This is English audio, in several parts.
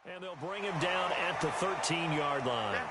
And they'll bring him down at the 13-yard line.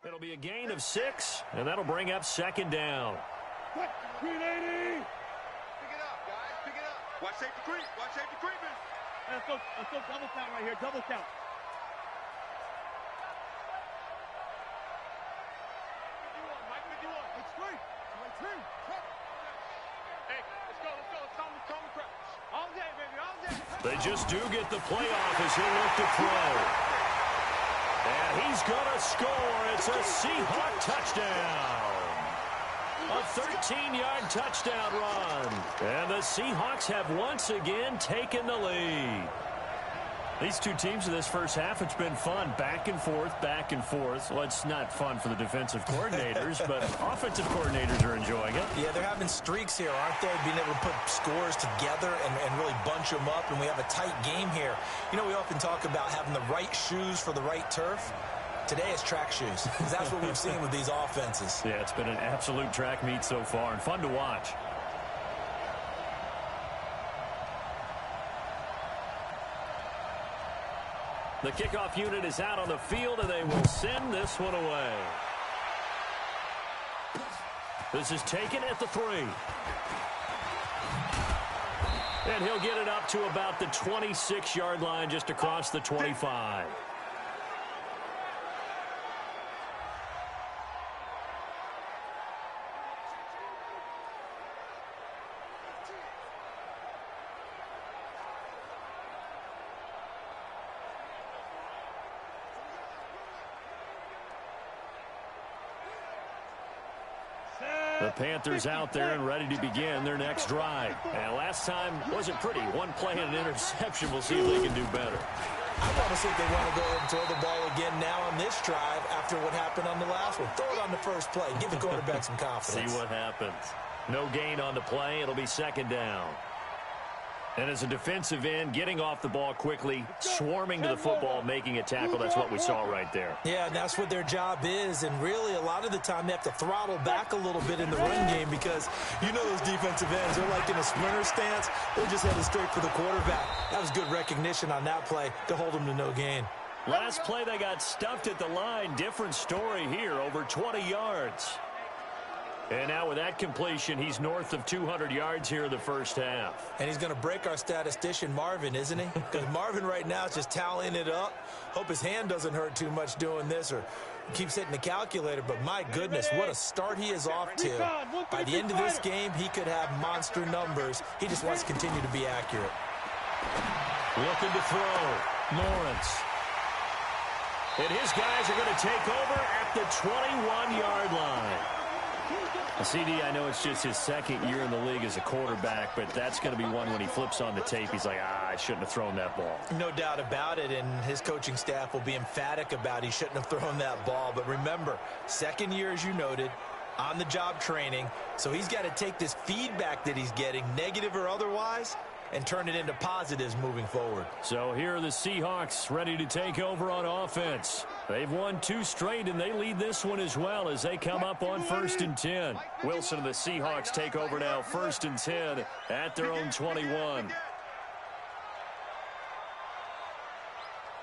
It'll be a gain of 6, and that'll bring up second down. 380. Pick it up, guys. Pick it up. Watch safety creep. Watch safety creeping. Let's go double count right here. Double count. Mike 51. It's free. Hey, let's go. Let's calm the crowd. All day, baby. All day. They just do get the playoff as he'll look to throw. And he's going to score. It's a Seahawk touchdown. A 13-yard touchdown run. And the Seahawks have once again taken the lead. These two teams in this first half, it's been fun. Back and forth, back and forth. Well, it's not fun for the defensive coordinators, but offensive coordinators are enjoying it. Yeah, they're having streaks here, aren't they? Being able to put scores together and really bunch them up, and we have a tight game here. You know, we often talk about having the right shoes for the right turf. Today it's track shoes, because that's what we've seen with these offenses. Yeah, it's been an absolute track meet so far, and fun to watch. The kickoff unit is out on the field, and they will send this one away. This is taken at the 3. And he'll get it up to about the 26-yard line, just across the 25. The Panthers out there and ready to begin their next drive. And last time wasn't pretty. One play and an interception. We'll see if they can do better. I want to see if they want to go ahead and throw the ball again now on this drive after what happened on the last one. Throw it on the first play. Give the quarterback some confidence. See what happens. No gain on the play. It'll be second down. And as a defensive end, getting off the ball quickly, swarming to the football, making a tackle, that's what we saw right there. Yeah, and that's what their job is. And really, a lot of the time, they have to throttle back a little bit in the run game because you know those defensive ends, they're like in a splinter stance. They're just headed straight for the quarterback. That was good recognition on that play to hold them to no gain. Last play, they got stuffed at the line. Different story here, over 20 yards. And now with that completion, he's north of 200 yards here in the first half. And he's going to break our statistician, Marvin, isn't he? Because Marvin right now is just tallying it up. Hope his hand doesn't hurt too much doing this or keeps hitting the calculator. But my goodness, what a start he is off to. By the end of this game, he could have monster numbers. He just wants to continue to be accurate. Looking to throw. Lawrence. And his guys are going to take over at the 21-yard line. CD, I know it's just his second year in the league as a quarterback, but that's going to be one when he flips on the tape. He's like, I shouldn't have thrown that ball. No doubt about it, and his coaching staff will be emphatic about he shouldn't have thrown that ball. But remember, second year, as you noted, on-the-job training, so he's got to take this feedback that he's getting, negative or otherwise, and turn it into positives moving forward. So here are the Seahawks ready to take over on offense. They've won 2 straight, and they lead this one as well as they come up on 1st and 10. Wilson and the Seahawks take over now, 1st and 10 at their own 21.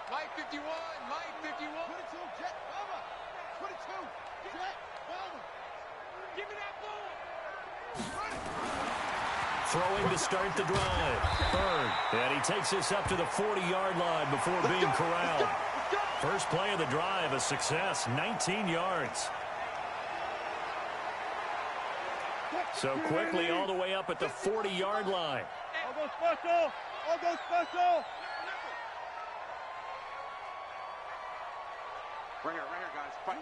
Mike 51, Mike 51. 22, Jet, Bubba. 22, Jet, Bubba. Give me that ball. Throwing to start the drive. Bird. And he takes this up to the 40-yard line before being corralled. First play of the drive, a success, 19 yards. So quickly all the way up at the 40-yard line. I'll go special. I'll go special. Right here, guys. Fight.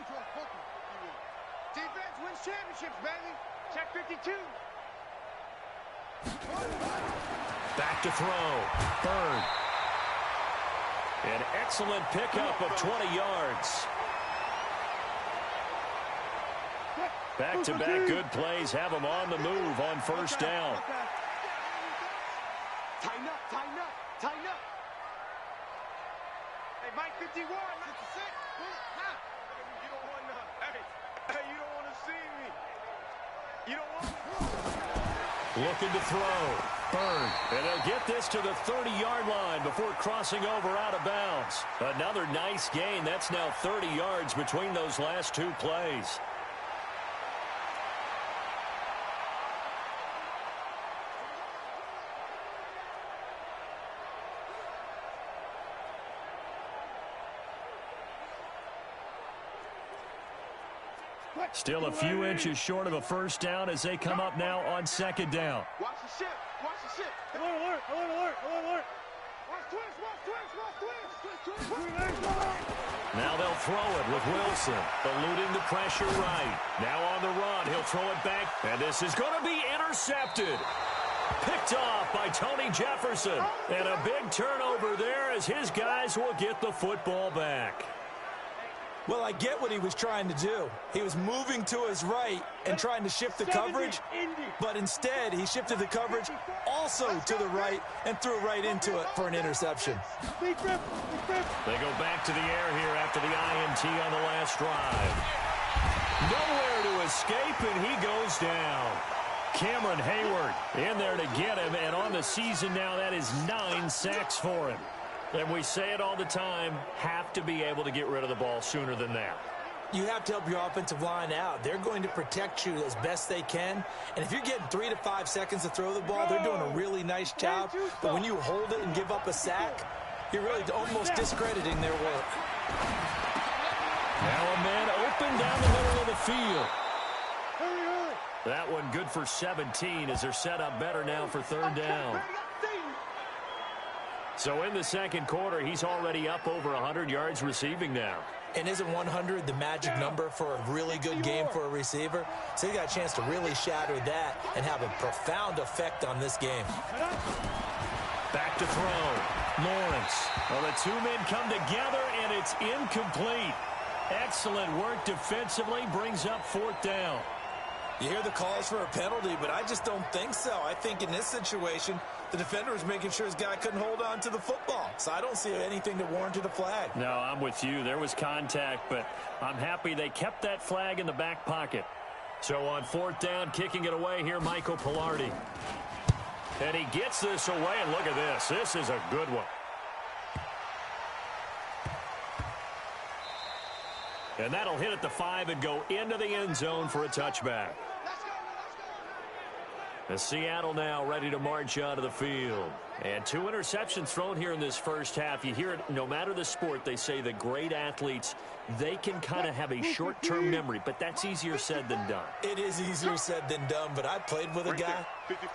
Defense wins championships, baby. Check 52. Back to throw. Bird. An excellent pickup of 20 yards. Back-to-back good plays have them on the move on first down. Tighten up, tighten up, tighten up. Hey, Mike 51, 56. You don't want to. Hey, you don't want to see me. You don't want. Looking to throw. Bird. And they'll get this to the 30-yard line before crossing over out of bounds. Another nice gain. That's now 30 yards between those last two plays. Still a few inches short of a first down as they come up now on second down. Watch the ship. Watch the ship. Alert, alert, alert, alert, alert. Watch twist, watch twist, watch twist. Now they'll throw it with Wilson, eluding the pressure right. Now on the run, he'll throw it back, and this is going to be intercepted. Picked off by Tony Jefferson, and a big turnover there as his guys will get the football back. Well, I get what he was trying to do. He was moving to his right and trying to shift the coverage, but instead he shifted the coverage also to the right and threw right into it for an interception. They go back to the air here after the INT on the last drive. Nowhere to escape, and he goes down. Cameron Hayward in there to get him, and on the season now, that is 9 sacks for him. And we say it all the time, have to be able to get rid of the ball sooner than that. You have to help your offensive line out. They're going to protect you as best they can. And if you're getting 3 to 5 seconds to throw the ball, they're doing a really nice job. But when you hold it and give up a sack, you're really almost discrediting their work. Now a man open down the middle of the field. That one good for 17 as they're set up better now for third down. So in the second quarter, he's already up over 100 yards receiving now. And isn't 100 the magic number for a really good game for a receiver? So he got a chance to really shatter that and have a profound effect on this game. Back to throw. Lawrence. Well, the two men come together, and it's incomplete. Excellent work defensively, brings up fourth down. You hear the calls for a penalty, but I just don't think so. I think in this situation, the defender was making sure his guy couldn't hold on to the football. So I don't see anything that warranted a flag. No, I'm with you. There was contact, but I'm happy they kept that flag in the back pocket. So on fourth down, kicking it away here, Michael Pilardi. And he gets this away, and look at this. This is a good one. And that'll hit at the 5 and go into the end zone for a touchback. The Seattle now ready to march out of the field. And 2 interceptions thrown here in this first half. You hear it, no matter the sport, they say the great athletes, they can kind of have a short-term memory, but that's easier said than done. It is easier said than done, but I played with a guy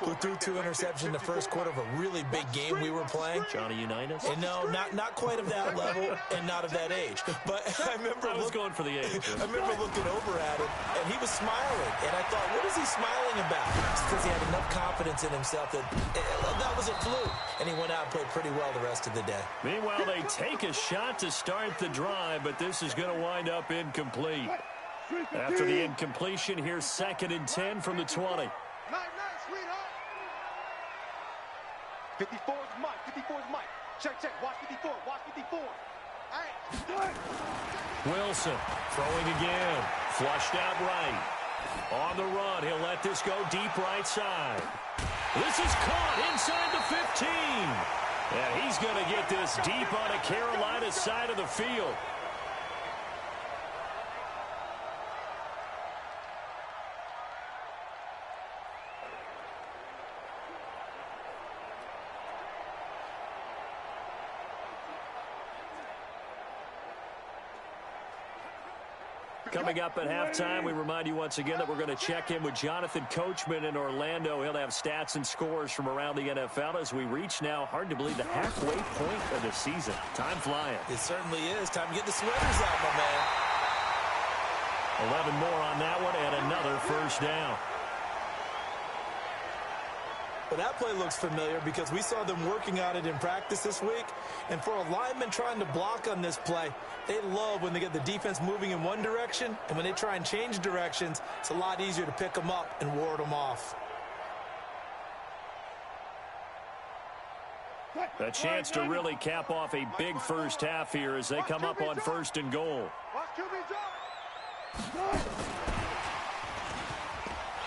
who threw 2 interceptions in the first quarter of a really big game we were playing. Johnny Unitas? And no, not quite of that level and not of that age. But I remember I was going for the age. I remember looking over at him, and he was smiling. And I thought, what is he smiling about? It's because he had enough confidence in himself that that was a fluke. And he went out and played pretty well the rest of the day. Meanwhile, they take a shot to start the drive, but this is going to wind up incomplete. After the incompletion, here's 2nd and 10 from the 20. 54 is Mike. 54 is Mike. Check, check. Watch 54. Watch 54. All right. Wilson throwing again. Flushed out right. On the run, he'll let this go deep right side. This is caught inside the 15. And he's going to get this deep on a Carolina side of the field. Coming up at halftime, we remind you once again that we're going to check in with Jonathan Coachman in Orlando. He'll have stats and scores from around the NFL as we reach now, hard to believe, the halfway point of the season. Time flying. It certainly is. Time to get the sweaters out, my man. 11 more on that one and another first down. Well, that play looks familiar because we saw them working on it in practice this week. And for a lineman trying to block on this play, they love when they get the defense moving in one direction. And when they try and change directions, it's a lot easier to pick them up and ward them off. A chance to really cap off a big first half here as they come up on 1st and goal.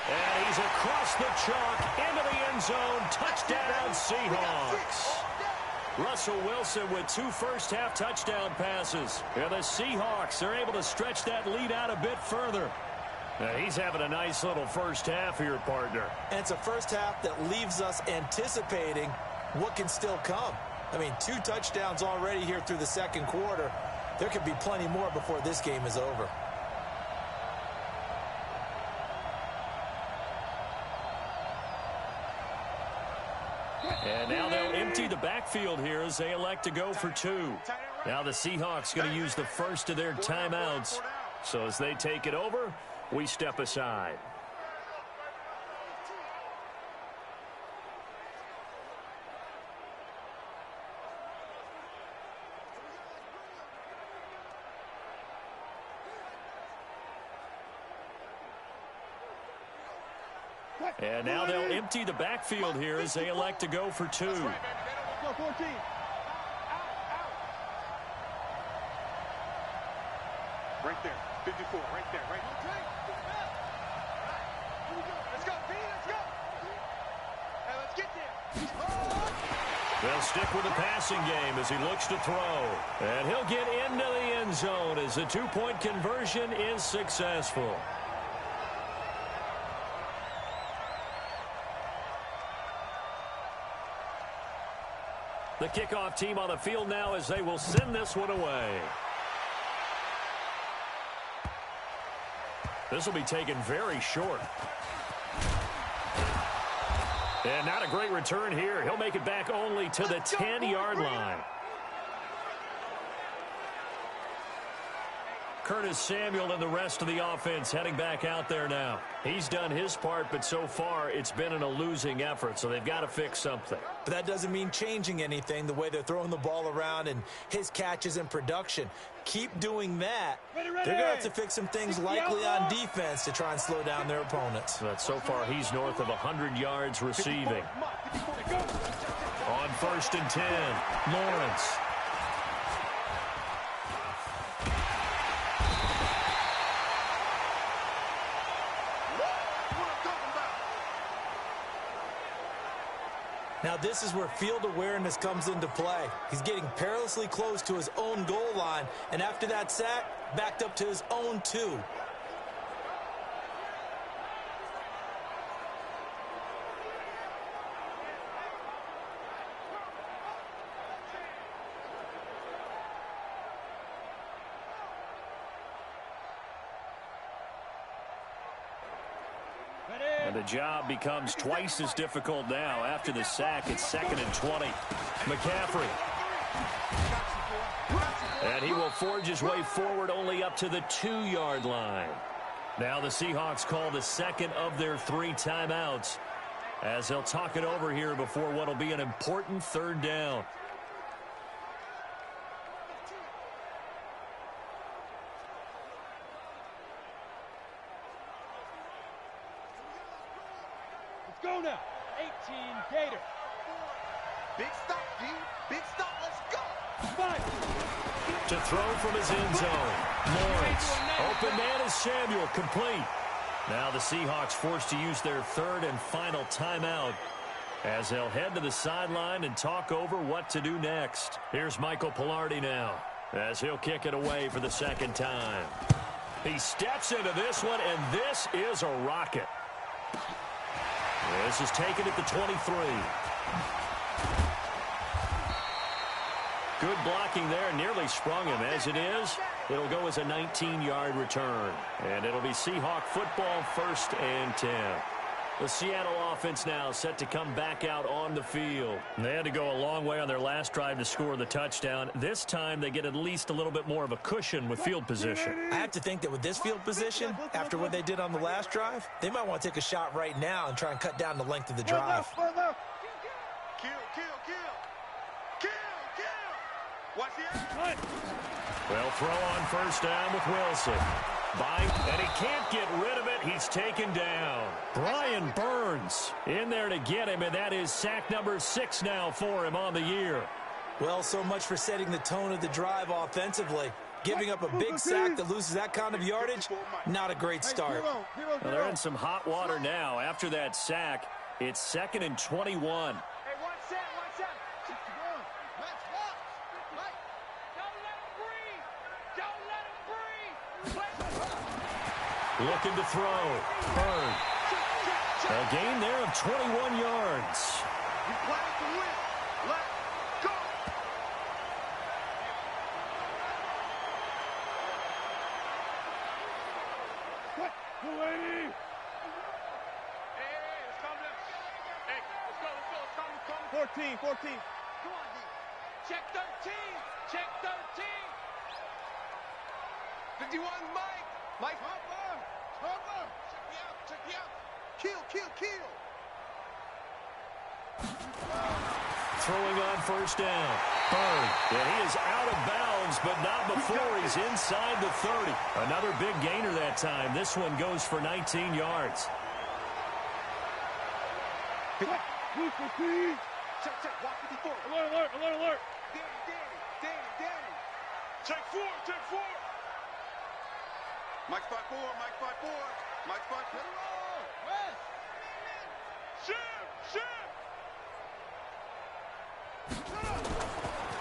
And he's across the chalk into the end zone. Touchdown, Seahawks. Russell Wilson with 2 first-half touchdown passes. And the Seahawks are able to stretch that lead out a bit further. He's having a nice little first half here, partner. And it's a first half that leaves us anticipating what can still come. I mean, 2 touchdowns already here through the second quarter. There could be plenty more before this game is over. And now they'll empty the backfield here as they elect to go for 2. Now the Seahawks going to use the first of their timeouts. So as they take it over, we step aside. And now they'll empty the backfield here as they elect to go for 2. Go 14. Right there. 54. Right there. Right there. Let's go, B. Let's go. Hey, let's get there. They'll stick with the passing game as he looks to throw. And he'll get into the end zone as the 2-point conversion is successful. The kickoff team on the field now as they will send this one away. This will be taken very short. And not a great return here. He'll make it back only to the 10-yard line. Curtis Samuel and the rest of the offense heading back out there now. He's done his part, but so far it's been in a losing effort, so they've got to fix something. But that doesn't mean changing anything, the way they're throwing the ball around and his catches and production. Keep doing that. They're going to have to fix some things likely on defense to try and slow down their opponents. But so far he's north of 100 yards receiving. On 1st and 10, Lawrence. Now this is where field awareness comes into play. He's getting perilously close to his own goal line, and after that sack, backed up to his own 2. And the job becomes twice as difficult now. After the sack, it's 2nd and 20. McCaffrey. And he will forge his way forward only up to the 2-yard line. Now the Seahawks call the second of their 3 timeouts as they'll talk it over here before what will be an important 3rd down. Go now. 18 Gator. Big stop, D. Big stop. Let's go. 5. To throw from his end zone. Lawrence. Open man is Samuel. Complete. Now the Seahawks forced to use their 3rd and final timeout as they'll head to the sideline and talk over what to do next. Here's Michael Pilardi now as he'll kick it away for the 2nd time. He steps into this one, and this is a rocket. This is taken at the 23. Good blocking there. Nearly sprung him. As it is, it'll go as a 19-yard return. And it'll be Seahawk football, 1st and 10. The Seattle offense now set to come back out on the field. They had to go a long way on their last drive to score the touchdown. This time they get at least a little bit more of a cushion with field position. I have to think that with this field position, after what they did on the last drive, they might want to take a shot right now and try and cut down the length of the drive. Kill. Watch the Well, throw on 1st down with Wilson. And he can't get rid of it. He's taken down. Brian Burns in there to get him, and that is sack number 6 now for him on the year. Well, so much for setting the tone of the drive offensively. Giving up a big sack that loses that kind of yardage, not a great start. Well, they're in some hot water now after that sack. It's 2nd and 21. Hey, one set. Let's walk. Right. Don't let him breathe. Looking to throw. Bird. A gain there of 21 yards. We playing to win. Let's go. What? 280. Hey, let's calm down. Hey, let's go. Calm. 14. Come on, D. Check 13. 51, Mike. Cover. Check me out. Kill. Throwing on first down. Bird. And he is out of bounds, but not before he's inside the 30. Another big gainer that time. This one goes for 19 yards. Check. Walk 54. Alert. Danny. Check 4. Mike spot 4. Let it roll. West. Shift.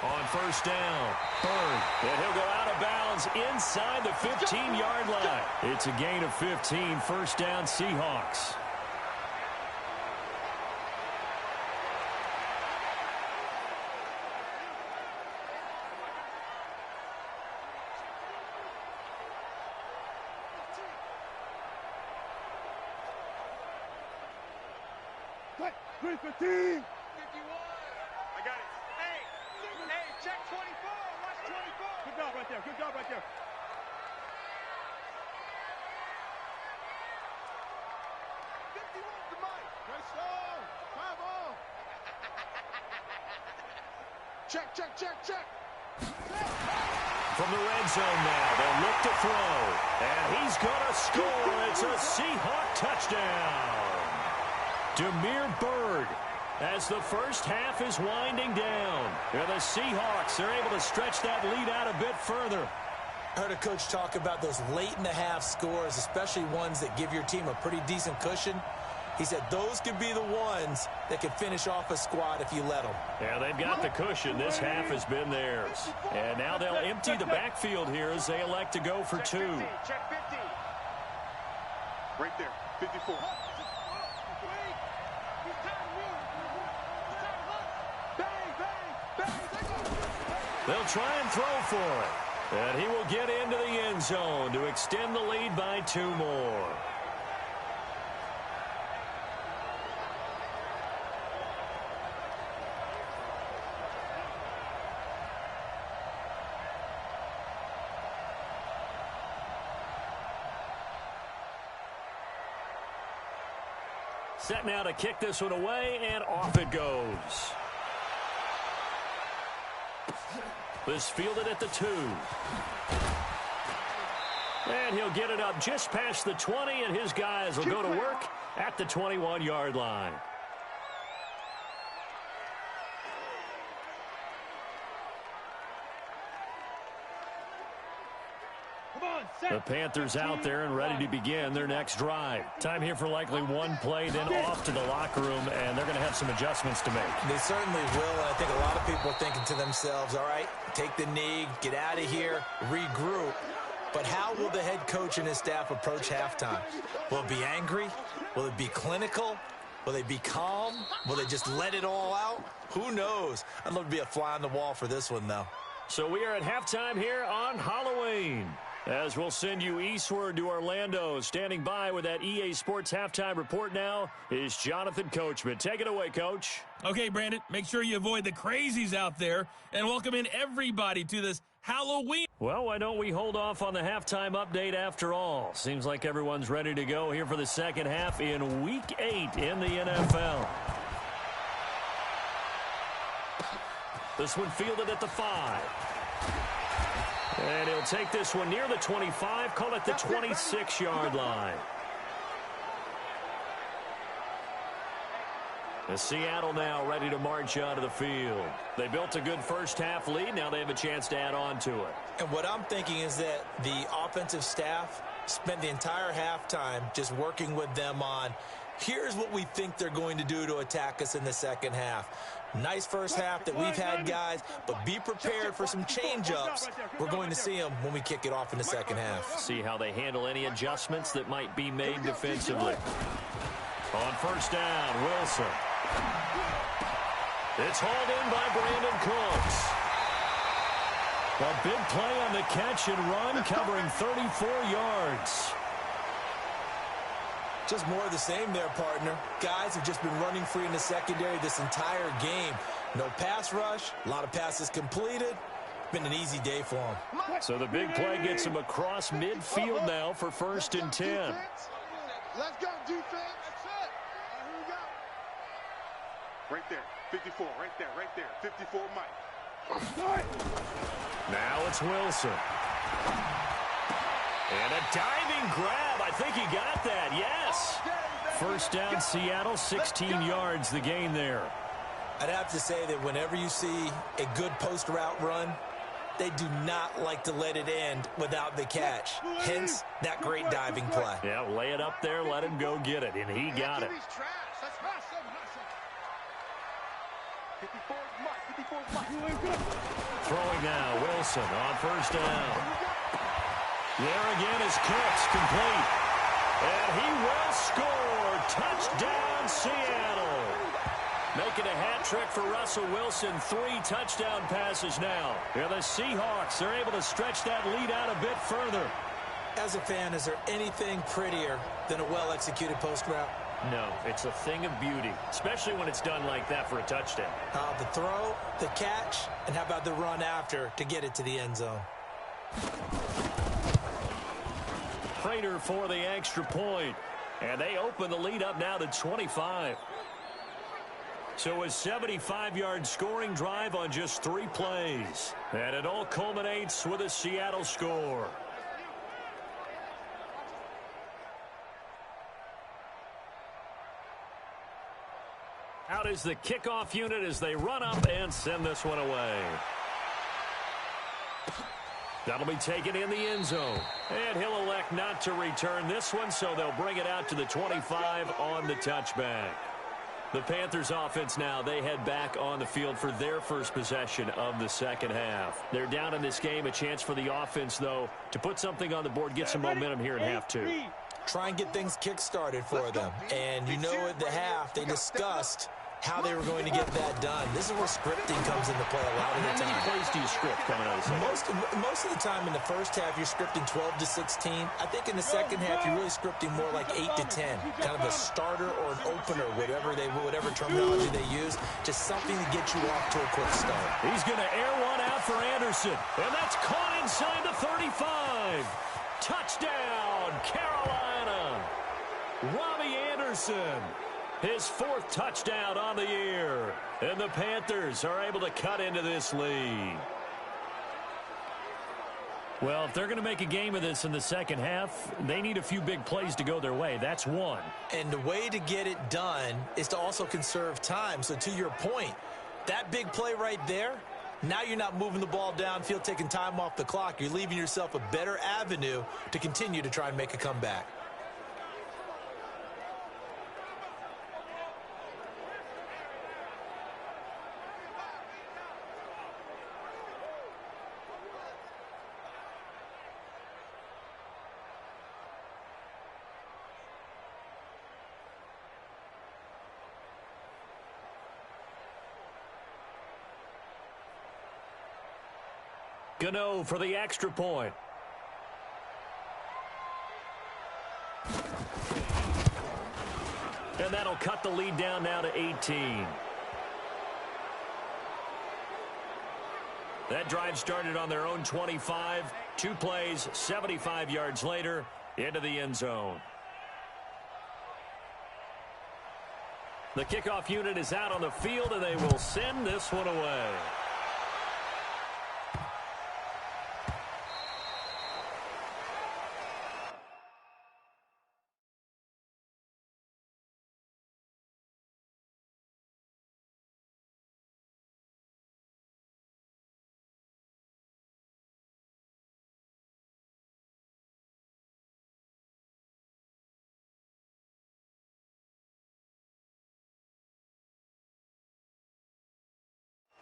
On first down, Bird. And he'll go out of bounds inside the 15-yard line. It's a gain of 15. First down, Seahawks. Cut. 315. 51. I got it. Hey, check 24. Watch 24. Good job right there. 51 to Mike. Nice throw. 5-0. Check. From the red zone now, they'll look to throw. And he's going to score. It's a Seahawk touchdown. Demir Bird, as the first half is winding down. And the Seahawks are able to stretch that lead out a bit further. I heard a coach talk about those late-in-the-half scores, especially ones that give your team a pretty decent cushion. He said those could be the ones that could finish off a squad if you let them. Yeah, they've got the cushion. This half has been theirs. And now they'll empty the backfield here as they elect to go for two. Check 50. Right there. 54. They'll try and throw for it. And he will get into the end zone to extend the lead by 2 more. Set now to kick this one away, and off it goes. This fielded at the 2. And he'll get it up just past the 20, and his guys will go to work at the 21-yard line. The Panthers out there and ready to begin their next drive. Time here for likely one play, then off to the locker room, and they're going to have some adjustments to make. They certainly will, and I think a lot of people are thinking to themselves, all right, take the knee, get out of here, regroup. But how will the head coach and his staff approach halftime? Will it be angry? Will it be clinical? Will they be calm? Will they just let it all out? Who knows? I'd love to be a fly on the wall for this one, though. So we are at halftime here on Halloween, as we'll send you eastward to Orlando. Standing by with that EA Sports halftime report now is Jonathan Coachman. Take it away, Coach. Okay, Brandon, make sure you avoid the crazies out there and welcome in everybody to this Halloween. Well, why don't we hold off on the halftime update after all? Seems like everyone's ready to go here for the second half in Week 8 in the NFL. This one fielded at the 5. And he'll take this one near the 25, call it the 26-yard line. And Seattle now ready to march onto the field. They built a good first half lead. Now they have a chance to add on to it. And what I'm thinking is that the offensive staff Spent the entire halftime just working with them on, here's what we think they're going to do to attack us in the second half. Nice first half that we've had, guys, but be prepared for some change-ups. We're going to see them when we kick it off in the second half. See how they handle any adjustments that might be made defensively. On first down, Wilson. It's hauled in by Brandon Cooks. A big play on the catch and run, covering 34 yards. Just more of the same there, partner. Guys have just been running free in the secondary this entire game. No pass rush, a lot of passes completed. Been an easy day for them. So the big play gets him across midfield now for first and 10. Let's go, defense. That's it. Here we go. Right there, 54, right there, 54, Mike. Now it's Wilson. And a diving grab. I think he got that. Yes. First down, Seattle, 16 yards the gain there. I'd have to say that whenever you see a good post route run, they do not like to let it end without the catch. Hence, that great diving play. Yeah, lay it up there, let him go get it, and he got it. Throwing now, Wilson on first down. There again is Cooks, complete. And he will score. Touchdown, Seattle. Making a hat trick for Russell Wilson. 3 touchdown passes now. Yeah, the Seahawks are able to stretch that lead out a bit further. As a fan, is there anything prettier than a well-executed post route? No, it's a thing of beauty, especially when it's done like that for a touchdown. The throw, the catch, and how about the run after to get it to the end zone? Prater for the extra point. And they open the lead up now to 25. So a 75-yard scoring drive on just 3 plays. And it all culminates with a Seattle score. Out is the kickoff unit as they run up and send this one away. That'll be taken in the end zone. And he'll elect not to return this one, so they'll bring it out to the 25 on the touchback. The Panthers offense now, they head back on the field for their first possession of the second half. They're down in this game. A chance for the offense, though, to put something on the board, get some momentum here in half 2. Try and get things kick-started for them. And you know at the half, they discussed how they were going to get that done. This is where scripting comes into play a lot of the time. How many plays do you script coming out of the second? Most of the time in the first half, you're scripting 12 to 16. I think in the second half, you're really scripting more like 8 to 10. Kind of a starter or an opener, whatever terminology they use. Just something to get you off to a quick start. He's going to air one out for Anderson. And that's caught inside the 35. Touchdown, Carolina. Robbie Anderson. His 4th touchdown on the year. And the Panthers are able to cut into this lead. Well, if they're going to make a game of this in the second half, they need a few big plays to go their way. That's one. And the way to get it done is to also conserve time. So to your point, that big play right there, now you're not moving the ball downfield, taking time off the clock. You're leaving yourself a better avenue to continue to try and make a comeback. Gano for the extra point. And that'll cut the lead down now to 18. That drive started on their own 25. 2 plays, 75 yards later, into the end zone. The kickoff unit is out on the field, and they will send this one away.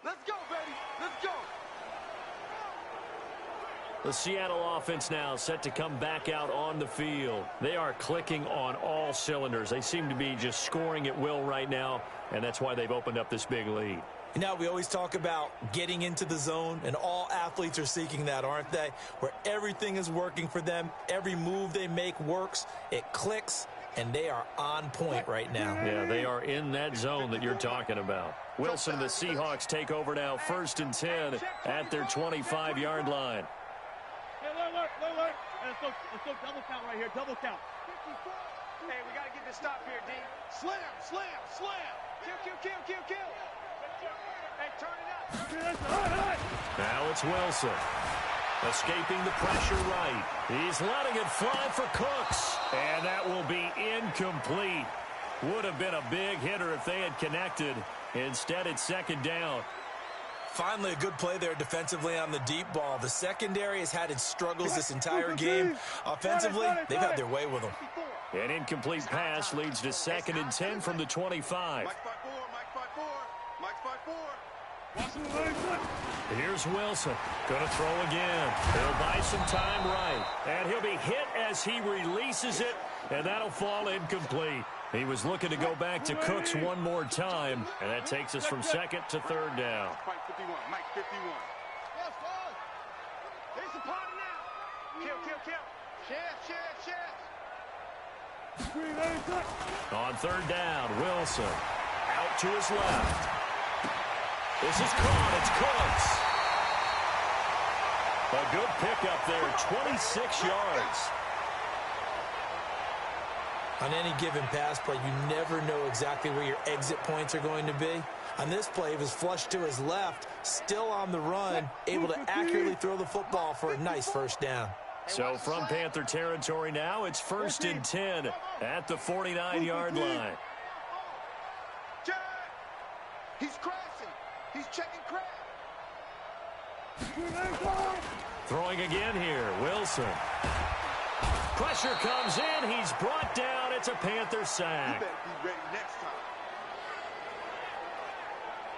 Let's go, baby. Let's go. The Seattle offense now set to come back out on the field. They are clicking on all cylinders. They seem to be just scoring at will right now, and that's why they've opened up this big lead. Now, we always talk about getting into the zone, and all athletes are seeking that, aren't they? Where everything is working for them, every move they make works, it clicks, and they are on point right now. Yeah, they are in that zone that you're talking about. Wilson and the Seahawks take over now, 1st and 10 at their 25-yard line. Hey, alert. Let's go double count right here, double count. Hey, we got to get this stop here, D. Slam. Kill. Hey, turn it up. Now it's Wilson. Escaping the pressure right. He's letting it fly for Cooks. And that will be incomplete. Would have been a big hitter if they had connected. Instead, it's 2nd down. Finally, a good play there defensively on the deep ball. The secondary has had its struggles this entire game. Offensively, they've had their way with them. An incomplete pass leads to 2nd and 10 from the 25. Mike 5-4. Here's Wilson. Going to throw again. He'll buy some time right. And he'll be hit as he releases it, and that'll fall incomplete. He was looking to go back to Cooks one more time, and that takes us from 2nd to 3rd down. Mike 51. Yes, boss. It's a party now. Kill. Chance. On 3rd down, Wilson. Out to his left. This is caught. It's Cooks. A good pickup there, 26 yards. On any given pass play, you never know exactly where your exit points are going to be. On this play, he was flushed to his left, still on the run, able to accurately throw the football for a nice 1st down. So from Panther territory now, it's 1st and 10 at the 49-yard line. He's crashing. He's checking crash. Throwing again here, Wilson. Pressure comes in. He's brought down. It's a Panther sack. You better be ready next time.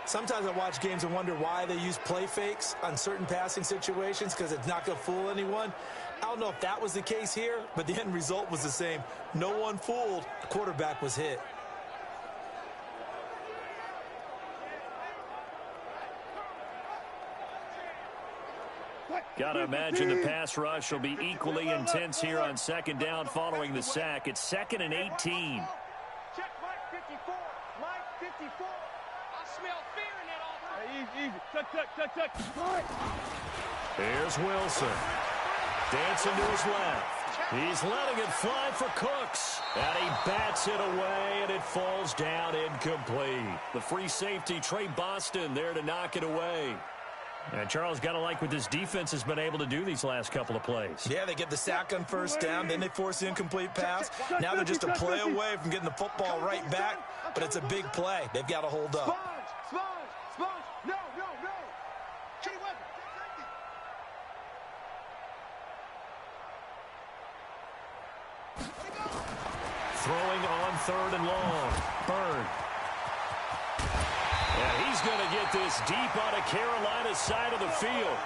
Sometimes I watch games and wonder why they use play fakes on certain passing situations, because it's not going to fool anyone. I don't know if that was the case here, but the end result was the same. No one fooled. The quarterback was hit. Got to imagine the pass rush will be equally intense here on 2nd down following the sack. It's 2nd and 18. Check Mike 54. Mike 54. I smell fear in that offense. Easy. Touch. Here's Wilson. Dancing to his left. He's letting it fly for Cooks. And he bats it away, and it falls down incomplete. The free safety, Trey Boston, there to knock it away. And Charles, got to like what this defense has been able to do these last couple of plays. Yeah, they get the sack on 1st down, then they force the incomplete pass. Now they're just a play away from getting the football right back, but it's a big play. They've got to hold up. Sponge. No. Key weapon. Throwing on 3rd and long. Bird. And he's going to get this deep on the Carolina side of the field.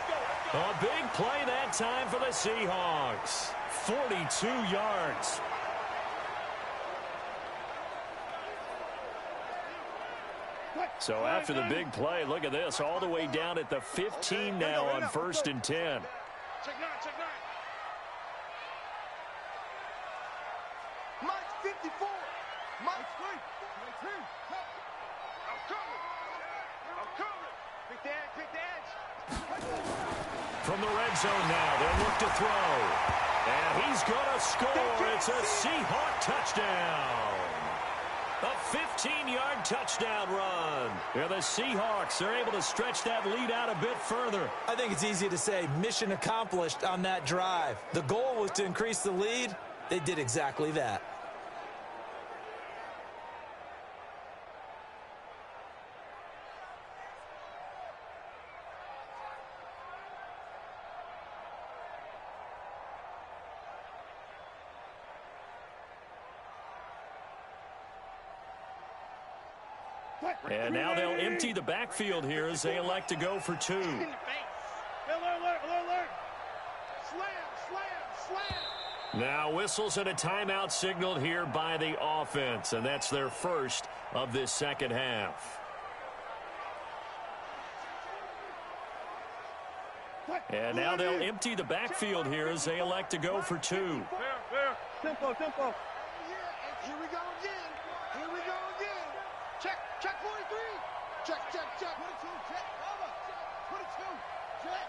A big play that time for the Seahawks. 42 yards. So after the big play, look at this. All the way down at the 15 now on 1st and 10. Check 9. Mike 54. Mike 3. I'm coming. Pick the edge. From the red zone now, they'll look to throw. And he's going to score. It's a Seahawk touchdown. A 15-yard touchdown run. Yeah, the Seahawks are able to stretch that lead out a bit further. I think it's easy to say mission accomplished on that drive. The goal was to increase the lead. They did exactly that. And now they'll empty the backfield here as they elect to go for 2. Alert, alert, alert. Slam. Now whistles and a timeout signaled here by the offense, and that's their first of this second half. And now they'll empty the backfield here as they elect to go for 2. Fair. Tempo. Here we go again. Check 43. Check. 22, check. Over. 22, check.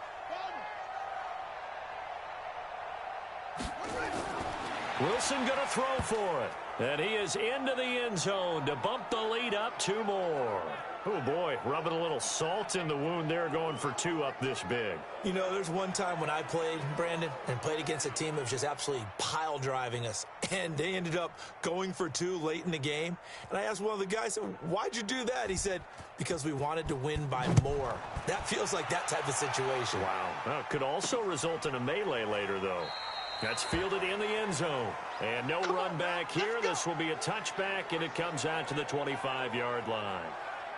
Wilson going to throw for it. And he is into the end zone to bump the lead up 2 more. Oh, boy, rubbing a little salt in the wound there, going for 2 up this big. You know, there's one time when I played, Brandon, and played against a team that was just absolutely pile driving us, and they ended up going for 2 late in the game. And I asked one of the guys, why'd you do that? He said, because we wanted to win by more. That feels like that type of situation. Wow. Well, could also result in a melee later, though. That's fielded in the end zone. And no run back here. This will be a touchback, and it comes out to the 25-yard line.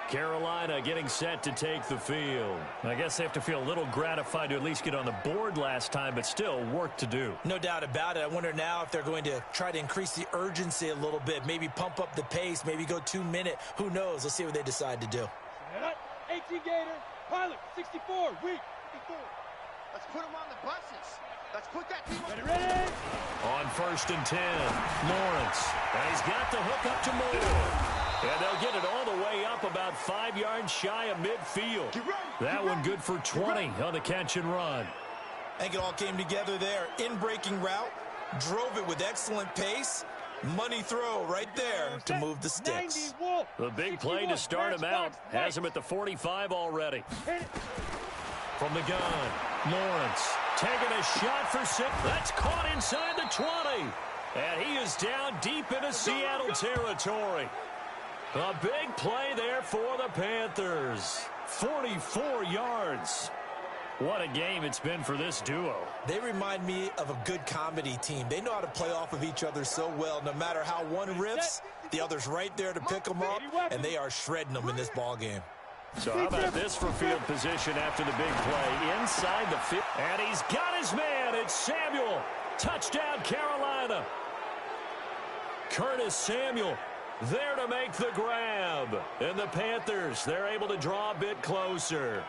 Carolina getting set to take the field. I guess they have to feel a little gratified to at least get on the board last time, but still work to do. No doubt about it. I wonder now if they're going to try to increase the urgency a little bit, maybe pump up the pace, maybe go 2-minute. Who knows? Let's see what they decide to do. 18 Gator, pilot, 64, weak, 54. Let's put them on the buses. Let's put that team on. Ready? On 1st and 10, Lawrence. And he's got the hook up to Moore. And they'll get it all the way up about 5 yards shy of midfield. That one good for 20 on the catch and run. I think it all came together there. In-breaking route, drove it with excellent pace. Money throw right there to move the sticks. The big play to start him out. Has him at the 45 already. From the gun, Lawrence taking a shot for 6. That's caught inside the 20. And he is down deep into Seattle territory. A big play there for the Panthers. 44 yards. What a game it's been for this duo. They remind me of a good comedy team. They know how to play off of each other so well. No matter how one riffs, the other's right there to pick them up, and they are shredding them in this ball game. So how about this for field position after the big play? Inside the field. And he's got his man. It's Samuel. Touchdown, Carolina. Curtis Samuel there to make the grab. And the Panthers, they're able to draw a bit closer.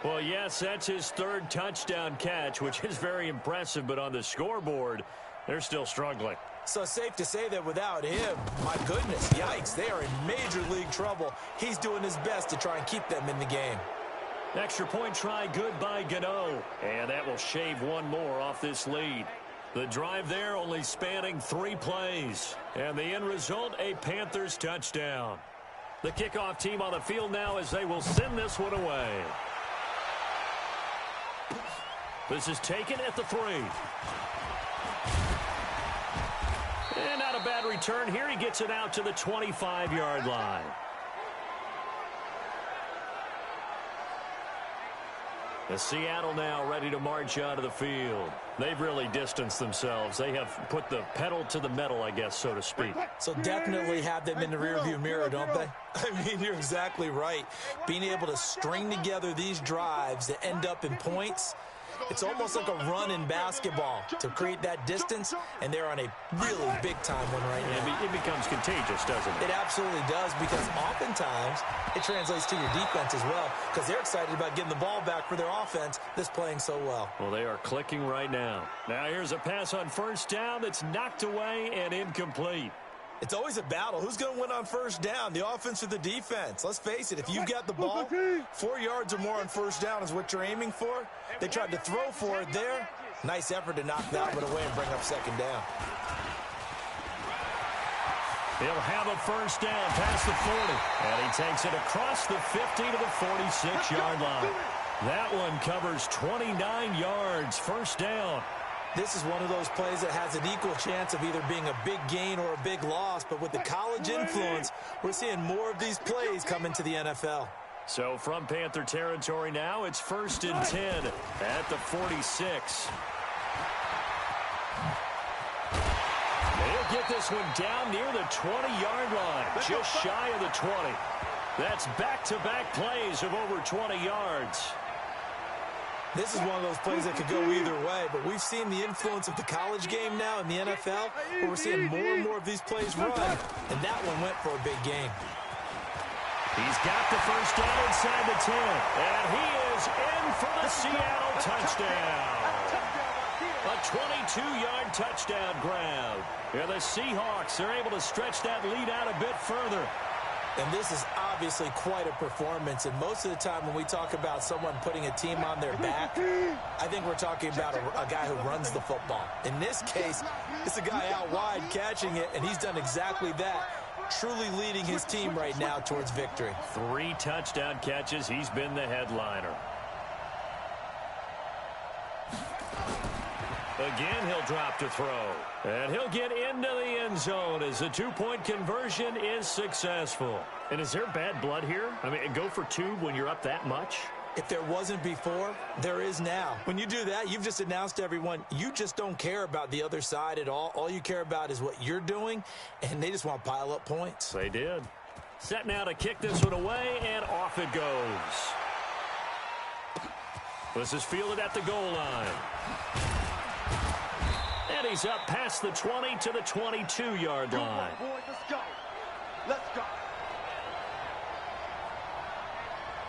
Well, yes, that's his 3rd touchdown catch, which is very impressive. But on the scoreboard, they're still struggling. So safe to say that without him, my goodness, yikes, they are in major league trouble. He's doing his best to try and keep them in the game. Extra point try good by Gano. And that will shave 1 more off this lead. The drive there only spanning 3 plays. And the end result, a Panthers touchdown. The kickoff team on the field now as they will send this one away. This is taken at the 3. And not a bad return here. He gets it out to the 25-yard line. The Seattle now ready to march out of the field. They've really distanced themselves. They have put the pedal to the metal, I guess, so to speak. So definitely have them in the rearview mirror, don't they? I mean, you're exactly right. Being able to string together these drives that end up in points, it's almost like a run in basketball to create that distance, and they're on a really big-time one right now. It becomes contagious, doesn't it? It absolutely does, because oftentimes it translates to your defense as well, because they're excited about getting the ball back for their offense that's playing so well. Well, they are clicking right now. Now here's a pass on 1st down that's knocked away and incomplete. It's always a battle. Who's going to win on 1st down, the offense or the defense? Let's face it, if you've got the ball, 4 yards or more on 1st down is what you're aiming for. They tried to throw for it there. Nice effort to knock that one away and bring up 2nd down. He'll have a 1st down past the 40. And he takes it across the 50 to the 46-yard line. That one covers 29 yards, 1st down. This is one of those plays that has an equal chance of either being a big gain or a big loss. But with the college influence, we're seeing more of these plays come into the NFL. So from Panther territory now, it's 1st and 10 at the 46. He'll get this one down near the 20-yard line, just shy of the 20. That's back-to-back plays of over 20 yards. This is one of those plays that could go either way, but we've seen the influence of the college game now in the NFL, where we're seeing more and more of these plays run, and that one went for a big gain. He's got the first down inside the 10, and he is in for the Seattle touchdown. A 22-yard touchdown grab. And the Seahawks are able to stretch that lead out a bit further. And this is obviously quite a performance. And most of the time when we talk about someone putting a team on their back, I think we're talking about a guy who runs the football. In this case, it's a guy out wide catching it, and he's done exactly that, truly leading his team right now towards victory. 3 touchdown catches. He's been the headliner. Again, he'll drop to throw. And he'll get into the end zone as the 2-point conversion is successful. And is there bad blood here? I mean, go for 2 when you're up that much? If there wasn't before, there is now. When you do that, you've just announced to everyone, you just don't care about the other side at all. All you care about is what you're doing, and they just want to pile up points. They did. Set now to kick this one away, and off it goes. This is fielded at the goal line. And he's up past the 20 to the 22-yard line. Let's go. Let's go.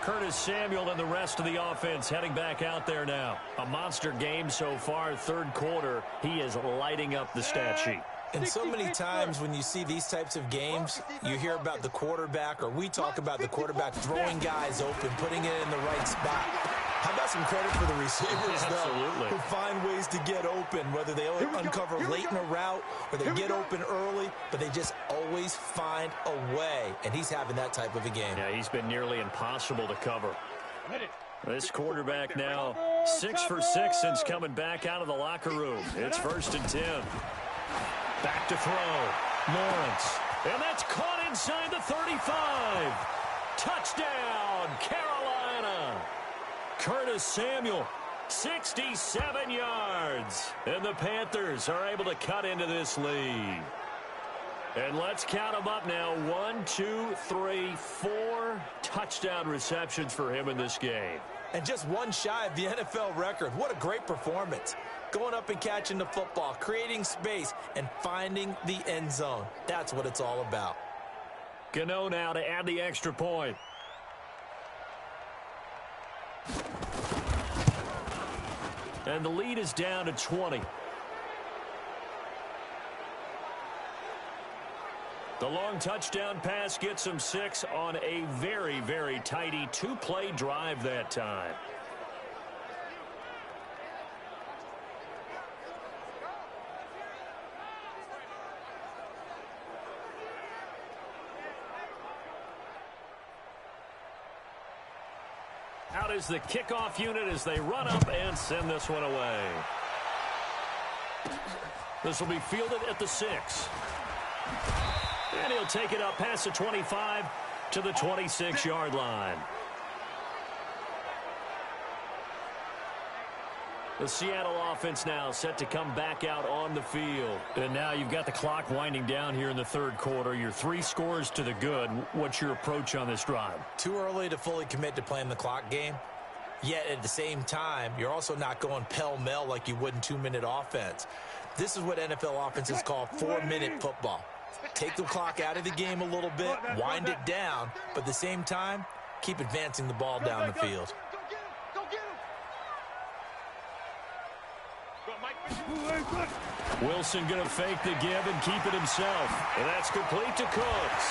Curtis Samuel and the rest of the offense heading back out there now. A monster game so far, third quarter. He is lighting up the stat sheet. And so many times when you see these types of games, you hear about the quarterback, or we talk about the quarterback throwing guys open, putting it in the right spot. How about some credit for the receivers, though, who find ways to get open, whether they uncover late in a route or they get open early, but they just always find a way. And he's having that type of a game. Yeah, he's been nearly impossible to cover. This quarterback now 6 for 6 since coming back out of the locker room. It's 1st and 10. Back to throw. Lawrence. And that's caught inside the 35. Touchdown, Carolina. Curtis Samuel, 67 yards. And the Panthers are able to cut into this lead. And let's count them up now. 1, 2, 3, 4 touchdown receptions for him in this game. And just one shy of the NFL record. What a great performance. Going up and catching the football, creating space, and finding the end zone. That's what it's all about. Gano now to add the extra point. And the lead is down to 20. The long touchdown pass gets him 6 on a very, very tidy 2-play drive that time. Out is the kickoff unit as they run up and send this one away. This will be fielded at the 6. And he'll take it up past the 25 to the 26-yard line. The Seattle offense now set to come back out on the field. And now you've got the clock winding down here in the third quarter. You're 3 scores to the good. What's your approach on this drive? Too early to fully commit to playing the clock game. Yet at the same time, you're also not going pell-mell like you would in 2-minute offense. This is what NFL offenses call 4-minute football. Take the clock out of the game a little bit, wind it down, but at the same time, keep advancing the ball down the field. Wilson going to fake the give and keep it himself. And that's complete to Cooks.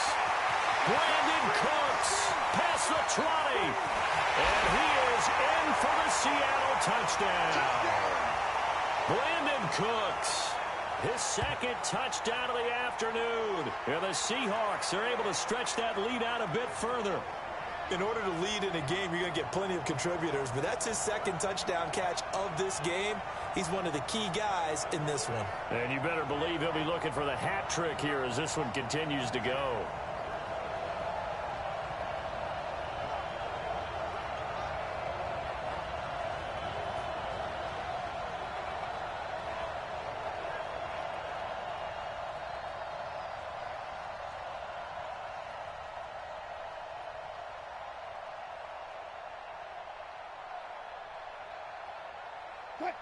Brandon Cooks past the 20. And he is in for the Seattle touchdown. Brandon Cooks, his 2nd touchdown of the afternoon. And the Seahawks are able to stretch that lead out a bit further. In order to lead in a game, you're going to get plenty of contributors, but that's his 2nd touchdown catch of this game. He's one of the key guys in this one. And you better believe he'll be looking for the hat trick here as this one continues to go.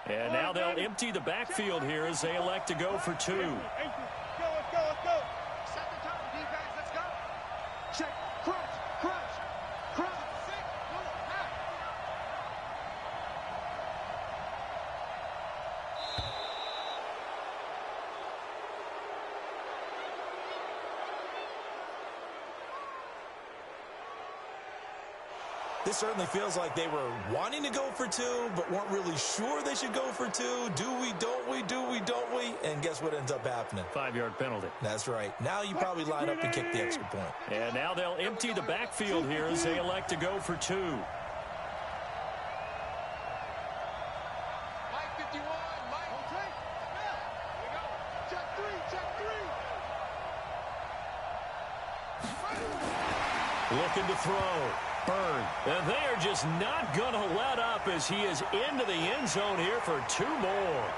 And now they'll empty the backfield here as they elect to go for 2. Let's go. Set the tone, defense. Let's go. Check. Crunch. This certainly feels like they were wanting to go for 2, but weren't really sure they should go for 2. Do we, don't we, don't we? And guess what ends up happening? 5-yard penalty. That's right. Now you probably line up and kick the extra point. And now they'll empty the backfield here as they elect to go for 2. Mike 51. Mike. Here we go. Check 3. Looking to throw. Burn. And they are just not going to let up as he is into the end zone here for 2 more.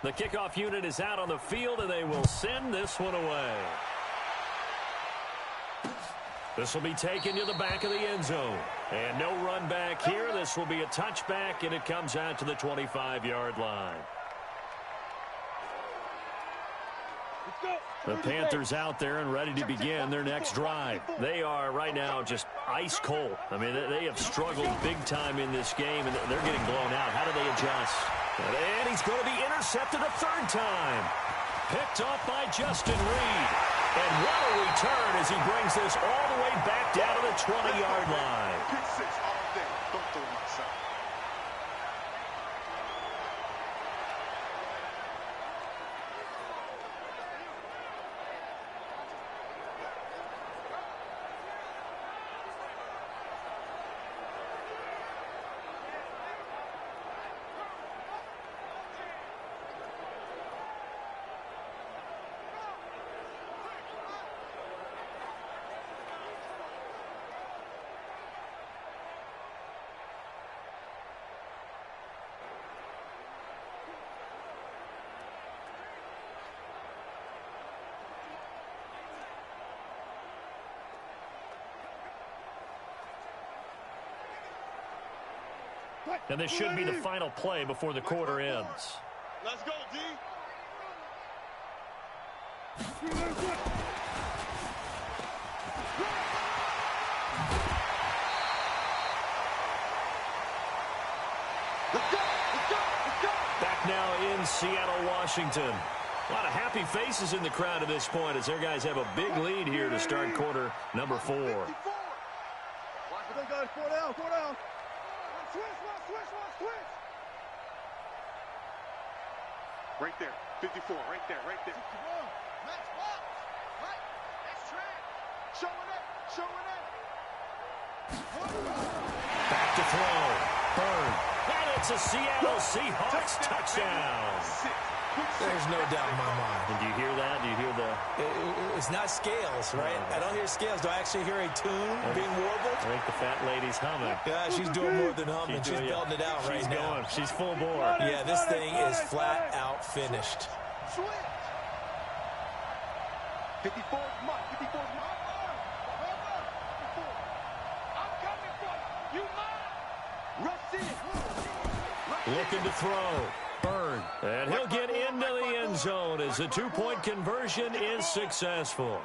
The kickoff unit is out on the field, and they will send this one away. This will be taken to the back of the end zone. And no run back here. This will be a touchback, and it comes out to the 25-yard line. The Panthers out there and ready to begin their next drive. They are right now just ice cold. I mean, they have struggled big time in this game, and they're getting blown out. How do they adjust? And he's going to be intercepted a 3rd time. Picked off by Justin Reed. And what a return as he brings this all the way back down to the 20-yard line. Pick 6 all day. Don't throw my son. And this should be the final play before the quarter ends. Let's go, D. Back now in Seattle, Washington. A lot of happy faces in the crowd at this point as their guys have a big lead here to start quarter number 4. Watch it, guys. 4 down. Switch. Right there. 54. Right there. Let's walk. Right. That's track. Showing it. Back to throw. Burn. And it's a Seattle Seahawks touchdown. There's no doubt in my mind. And do you hear that? Do you hear the... It's not scales, right? I don't hear scales. Do I actually hear a tune being warbled? I think the fat lady's humming. Yeah, she's doing more than humming. She's belting it out right now. She's full bore. Yeah, this thing is flat out finished. Switch. 54 Mike. 54 Mike. I'm coming for you. You mine. Rush in. Looking to throw. Burn. And he'll get into the end zone as the 2-point conversion is successful.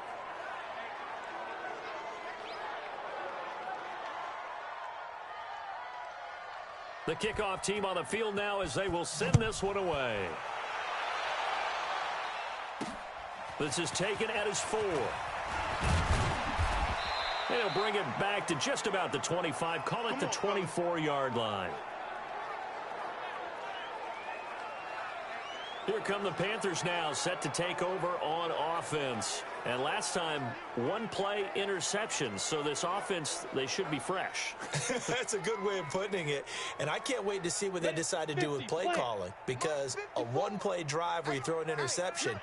The kickoff team on the field now as they will send this one away. This is taken at his 4. And he'll bring it back to just about the 25. Call it the 24-yard line. Here come the Panthers now, set to take over on offense. And last time, 1-play interception. So this offense, they should be fresh. That's a good way of putting it. And I can't wait to see what they decide to do with play calling. Because a 1-play drive where you throw an interception,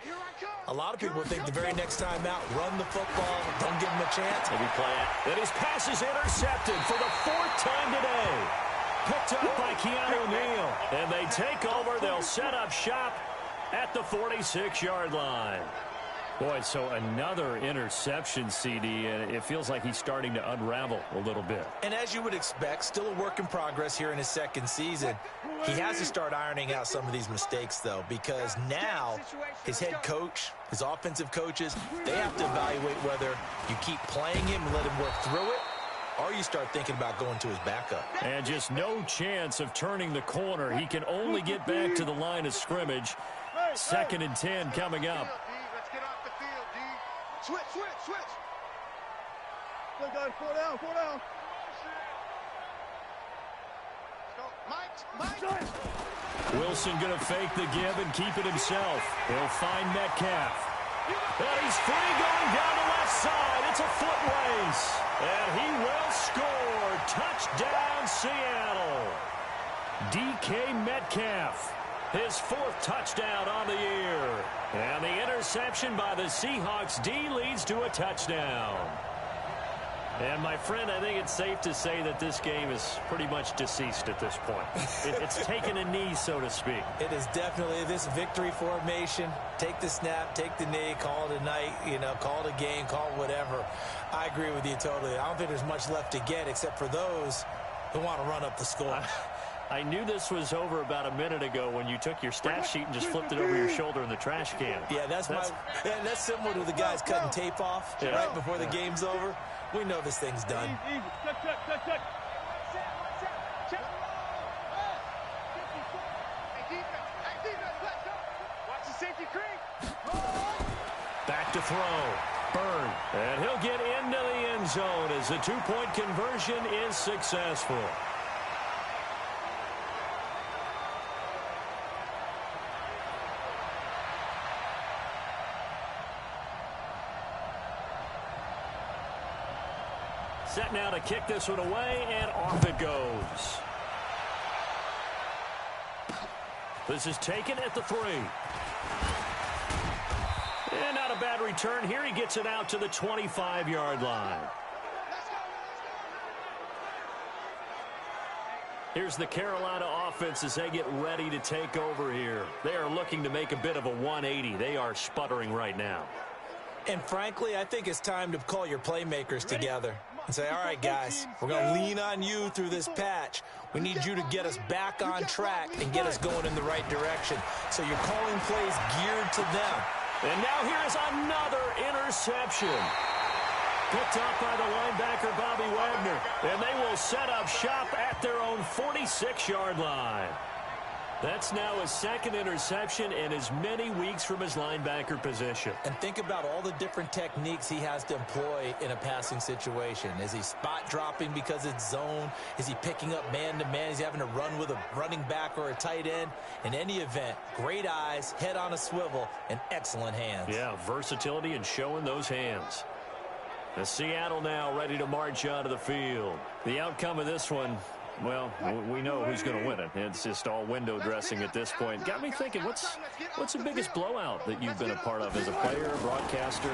a lot of people think the very next time out, run the football, don't give them a chance. Maybe play it. And his pass is intercepted for the 4th time today. Picked up by Keanu Neal. And they take over. They'll set up shop at the 46-yard line. Boy, so another interception, CD, and it feels like he's starting to unravel a little bit. And as you would expect, still a work in progress here in his second season. He has to start ironing out some of these mistakes, though, because now his head coach, his offensive coaches, they have to evaluate whether you keep playing him and let him work through it, or you start thinking about going to his backup. And just no chance of turning the corner. He can only get back to the line of scrimmage. 2nd and 10 coming up. Switch. Go, guys, 4 down. Mike. Wilson going to fake the give and keep it himself. He'll find Metcalf. And he's free going down the left side. It's a foot race. And he will score. Touchdown, Seattle. DK Metcalf. His 4th touchdown on the year. And the interception by the Seahawks D leads to a touchdown. And, my friend, I think it's safe to say that this game is pretty much deceased at this point. It's taken a knee, so to speak. It is definitely this victory formation. Take the snap, take the knee, call it a night, call it a game, call it whatever. I agree with you totally. I don't think there's much left to get except for those who want to run up the score. I knew this was over about a minute ago when you took your stat sheet and just flipped it over your shoulder in the trash can. Yeah, that's similar to the guys cutting tape off right before the game's over. We know this thing's done. Easy. Check. Watch the safety creep. Back to throw. Byrne. And he'll get into the end zone as the 2-point conversion is successful. Set now to kick this one away, and off it goes. This is taken at the 3. And not a bad return here. He gets it out to the 25-yard line. Here's the Carolina offense as they get ready to take over here. They are looking to make a bit of a 180. They are sputtering right now. And frankly, I think it's time to call your playmakers together and say, all right, guys, we're going to lean on you through this patch. We need you to get us back on track and get us going in the right direction. So you're calling plays geared to them. And now here is another interception. Picked up by the linebacker, Bobby Wagner. And they will set up shop at their own 46-yard line. That's now his 2nd interception in as many weeks from his linebacker position. And think about all the different techniques he has to employ in a passing situation. Is he spot dropping because it's zone? Is he picking up man-to-man? Is he having to run with a running back or a tight end? In any event, great eyes, head on a swivel, and excellent hands. Yeah, versatility and showing those hands. The Seattle now ready to march out of the field. The outcome of this one, well, we know who's going to win it. It's just all window dressing at this point. Got me thinking, what's the biggest blowout that you've been a part of as a player, broadcaster?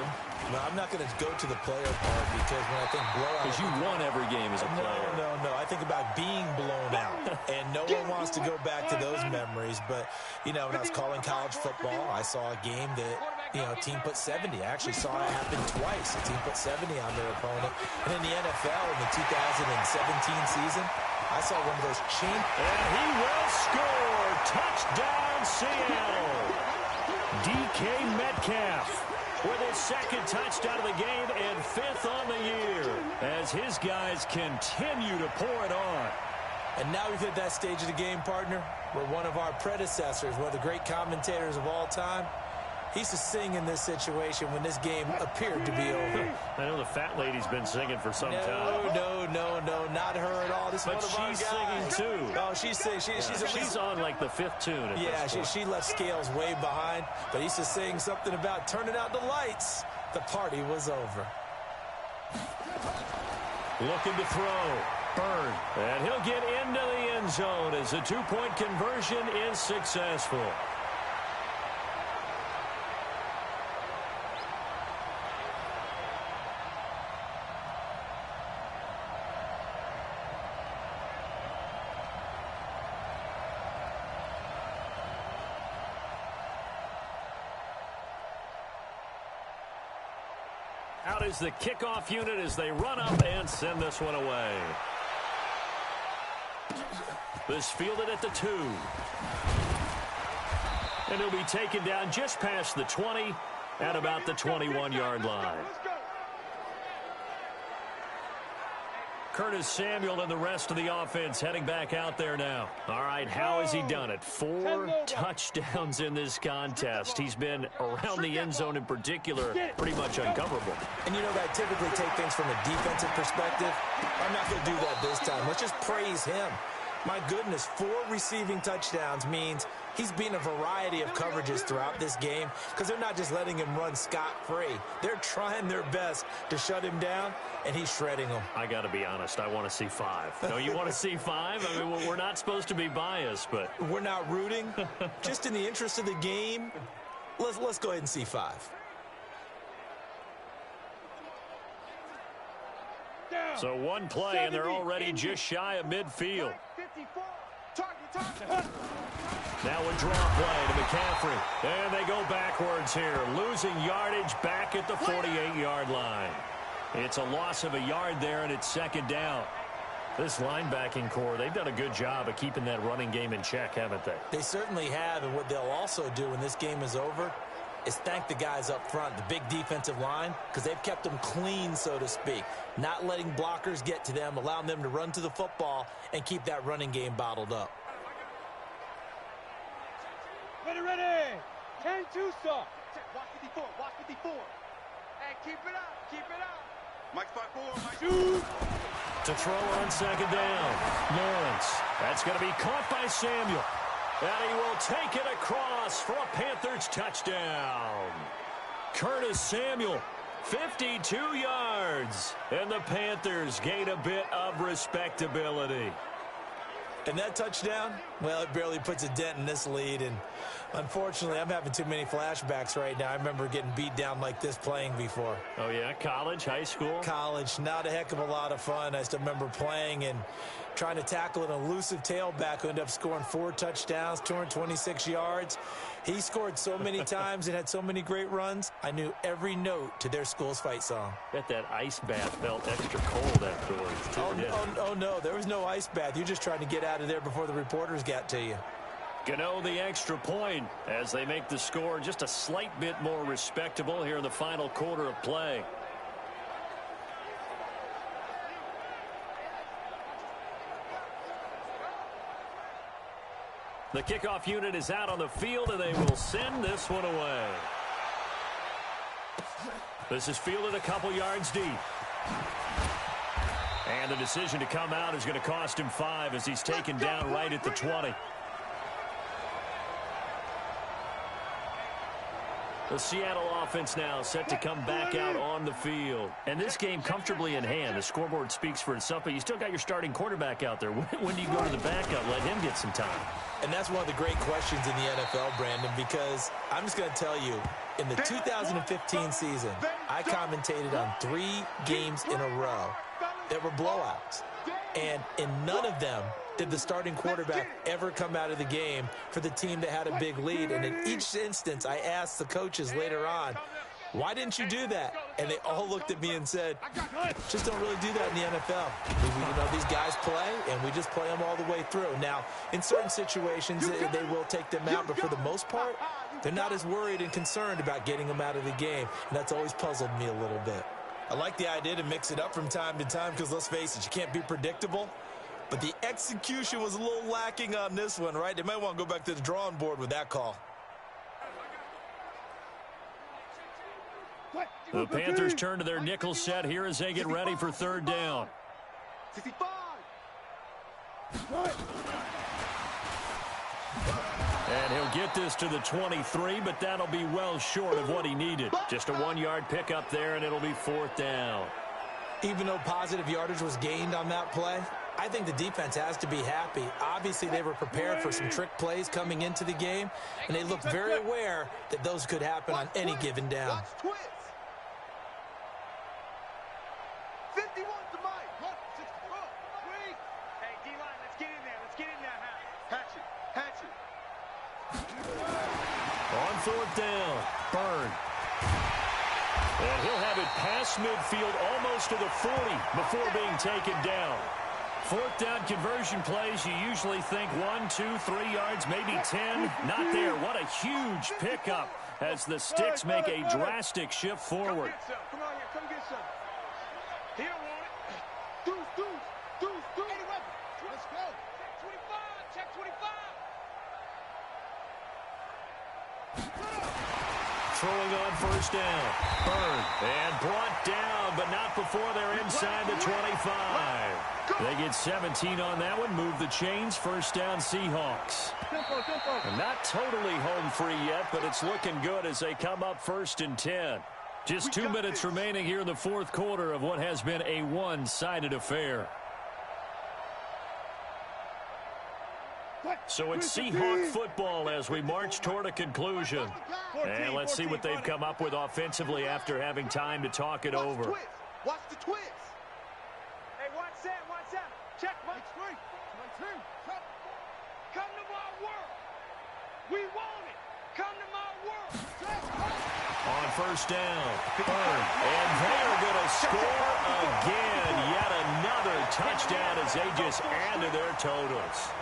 No, I'm not going to go to the player part because when I think blowout... Because you won every game as a player. No. I think about being blown out. And no one wants to go back to those memories. But, when I was calling college football, I saw a game that, a team put 70. I actually saw it happen twice. A team put 70 on their opponent. And in the NFL in the 2017 season, I saw one of those And he will score. Touchdown, Seattle. DK Metcalf with his 2nd touchdown of the game and 5th on the year as his guys continue to pour it on. And now we've hit that stage of the game, partner, where one of our predecessors, one of the great commentators of all time, he used to sing in this situation when this game appeared to be over. I know the fat lady's been singing for some time. No, not her at all. This is but one of our she's guys. singing too. Oh, she's singing. She's on like the 5th tune. She left Scales way behind, but he used to sing something about turning out the lights. The party was over. Looking to throw. Byrne. And he'll get into the end zone as the 2-point conversion is successful. Out is the kickoff unit as they run up and send this one away. This fielded at the 2. And he'll be taken down just past the 20 at about the 21-yard line. Curtis Samuel and the rest of the offense heading back out there now. All right, how has he done it? 4 touchdowns in this contest. He's been around the end zone in particular, pretty much uncoverable. And you know that I typically take things from a defensive perspective. I'm not going to do that this time. Let's just praise him. My goodness, 4 receiving touchdowns means he's been a variety of coverages throughout this game because they're not just letting him run scot-free. They're trying their best to shut him down, and he's shredding them. I got to be honest, I want to see 5. No, you want to see 5? I mean, we're not supposed to be biased, but... We're not rooting. Just in the interest of the game, let's go ahead and see 5. So one play, and they're already just shy of midfield. Now a draw play to McCaffrey. And they go backwards here, losing yardage back at the 48-yard line. It's a loss of a yard there, and it's second down. This linebacking core, they've done a good job of keeping that running game in check, haven't they? They certainly have, and what they'll also do when this game is over is thank the guys up front, the big defensive line, because they've kept them clean, so to speak. Not letting blockers get to them, allowing them to run to the football and keep that running game bottled up. Ready. 10-2 stop. Watch 54. Watch 54. Hey, keep it up. Mike 5-4. Mike. Shoot. To throw on second down. Lawrence. That's going to be caught by Samuel. And he will take it across for a Panthers touchdown. Curtis Samuel, 52 yards. And the Panthers gain a bit of respectability. And that touchdown, well, it barely puts a dent in this lead. And unfortunately, I'm having too many flashbacks right now. I remember getting beat down like this playing before. Oh, yeah? College, high school? College, not a heck of a lot of fun. I still remember playing and trying to tackle an elusive tailback who ended up scoring 4 touchdowns, 226 yards. He scored so many times and had so many great runs, I knew every note to their school's fight song. Bet that ice bath felt extra cold afterwards. Oh, no, there was no ice bath. You're just trying to get out of there before the reporters got to you. Gano the extra point as they make the score just a slight bit more respectable here in the final quarter of play. The kickoff unit is out on the field, and they will send this one away. This is fielded a couple yards deep. And the decision to come out is going to cost him 5 as he's taken down right at the 20. The Seattle offense now set to come back out on the field. And this game comfortably in hand. The scoreboard speaks for itself, but you still got your starting quarterback out there. When do you go to the backup, let him get some time? And that's one of the great questions in the NFL, Brandon, because I'm just going to tell you, in the 2015 season, I commentated on 3 games in a row that were blowouts. And in none of them did the starting quarterback ever come out of the game for the team that had a big lead. And in each instance, I asked the coaches later on, why didn't you do that? And they all looked at me and said, just don't really do that in the NFL. You know, these guys play, and we just play them all the way through. Now, in certain situations, they will take them out, but for the most part, they're not as worried and concerned about getting them out of the game. And that's always puzzled me a little bit. I like the idea to mix it up from time to time because, let's face it, you can't be predictable. But the execution was a little lacking on this one, right? They might want to go back to the drawing board with that call. The Panthers turn to their nickel set here as they get ready for third down. 65. And he'll get this to the 23, but that'll be well short of what he needed. Just a 1-yard pickup there, and it'll be 4th down. Even though positive yardage was gained on that play, I think the defense has to be happy. Obviously, they were prepared for some trick plays coming into the game, and they looked very aware that those could happen on any given down. 51 to Mike. Hey, D-line, let's get in there. Let's get in there. Hatchet. On 4th down, Byrne. And he'll have it past midfield almost to the 40 before being taken down. Fourth down conversion plays, you usually think 1, 2, 3 yards, maybe 10. Not there. What a huge pickup as the Sticks make a drastic shift forward. Come on here, come get some. He don't want it. Deuce. Any weapon. Let's go. Check 25. Throwing on first down. Byrne. And brought down, but not before they're inside the 25. They get 17 on that one. Move the chains. First down, Seahawks. And not totally home free yet, but it's looking good as they come up first and 10. Just 2 minutes remaining here in the fourth quarter of what has been a one-sided affair. So it's Seahawk football as we march toward a conclusion. And let's see what they've come up with offensively after having time to talk it over. Watch the twist. Hey, watch that. Check my three. Come to my world. We want it. Come to my world. On first down, Byrne. And they are going to score again. Yet another touchdown as they just add to their totals.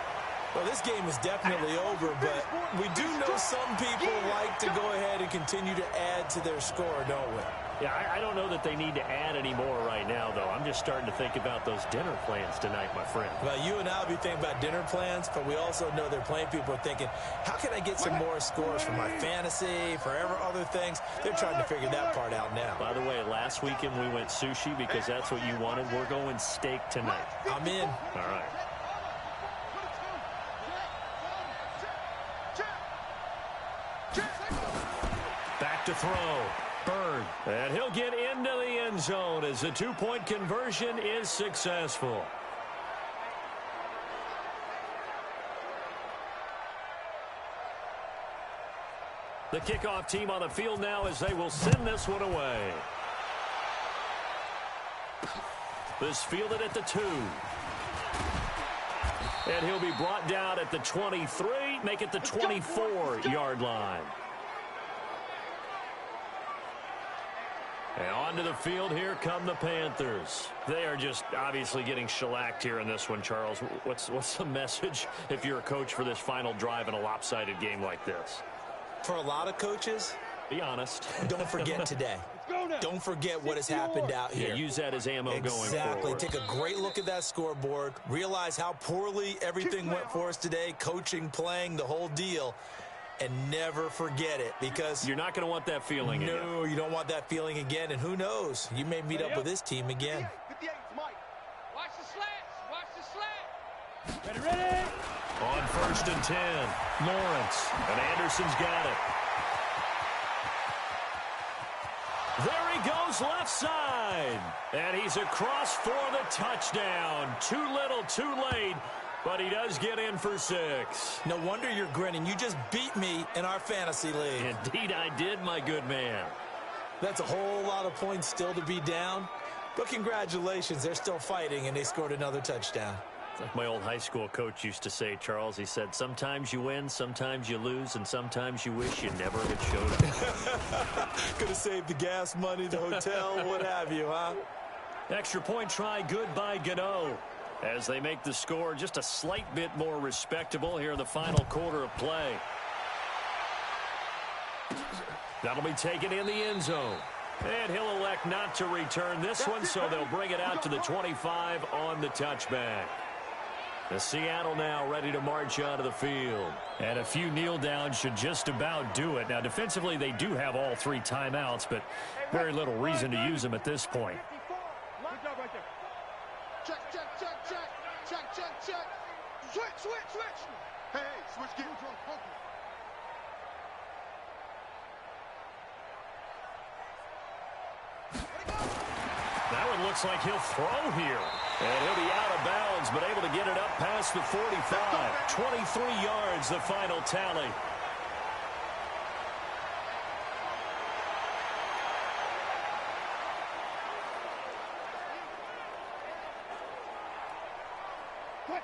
Well, this game is definitely over, but we do know some people like to go ahead and continue to add to their score, don't we? Yeah, I don't know that they need to add any more right now, though. I'm just starting to think about those dinner plans tonight, my friend. Well, you and I will be thinking about dinner plans, but we also know they're playing people are thinking, how can I get some more scores for my fantasy, for other things? They're trying to figure that part out now. By the way, last weekend we went sushi because that's what you wanted. We're going steak tonight. I'm in. All right. Back to throw. Byrne. And he'll get into the end zone as the two-point conversion is successful. The kickoff team on the field now as they will send this one away. This fielded at the 2. And he'll be brought down at the 23, make it the 24-yard line. And onto the field, here come the Panthers. They are just obviously getting shellacked here in this one, Charles. What's the message if you're a coach for this final drive in a lopsided game like this? For a lot of coaches, be honest. Don't forget today. Don't forget what has happened out here. Yeah, use that as ammo going forward. Exactly. Take a great look at that scoreboard. Realize how poorly everything went for us today. Coaching, playing, the whole deal. And never forget it, because you're not going to want that feeling again. No, you don't want that feeling again. And who knows? You may meet up with this team again. Watch the slats. Ready. On first and 10, Lawrence. And Anderson's got it. There he goes left side. And he's across for the touchdown. Too little, too late. But he does get in for 6. No wonder you're grinning. You just beat me in our fantasy league. Indeed I did, my good man. That's a whole lot of points still to be down. But congratulations, they're still fighting, and they scored another touchdown. Like my old high school coach used to say, Charles, he said, sometimes you win, sometimes you lose, and sometimes you wish you never had showed up. Could have saved the gas money, the hotel, what have you, huh? Extra point try, good by Gano. As they make the score just a slight bit more respectable here in the final quarter of play. That'll be taken in the end zone. And he'll elect not to return this one, so they'll bring it out to the 25 on the touchback. The Seattle now ready to march onto the field. And a few kneel downs should just about do it. Now, defensively, they do have all 3 timeouts, but very little reason to use them at this point. Good job right there. Check. Switch. Hey, switch gears. That one looks like he'll throw here. And he'll be out of bounds, but able to get it up past the 45. 23 yards, the final tally.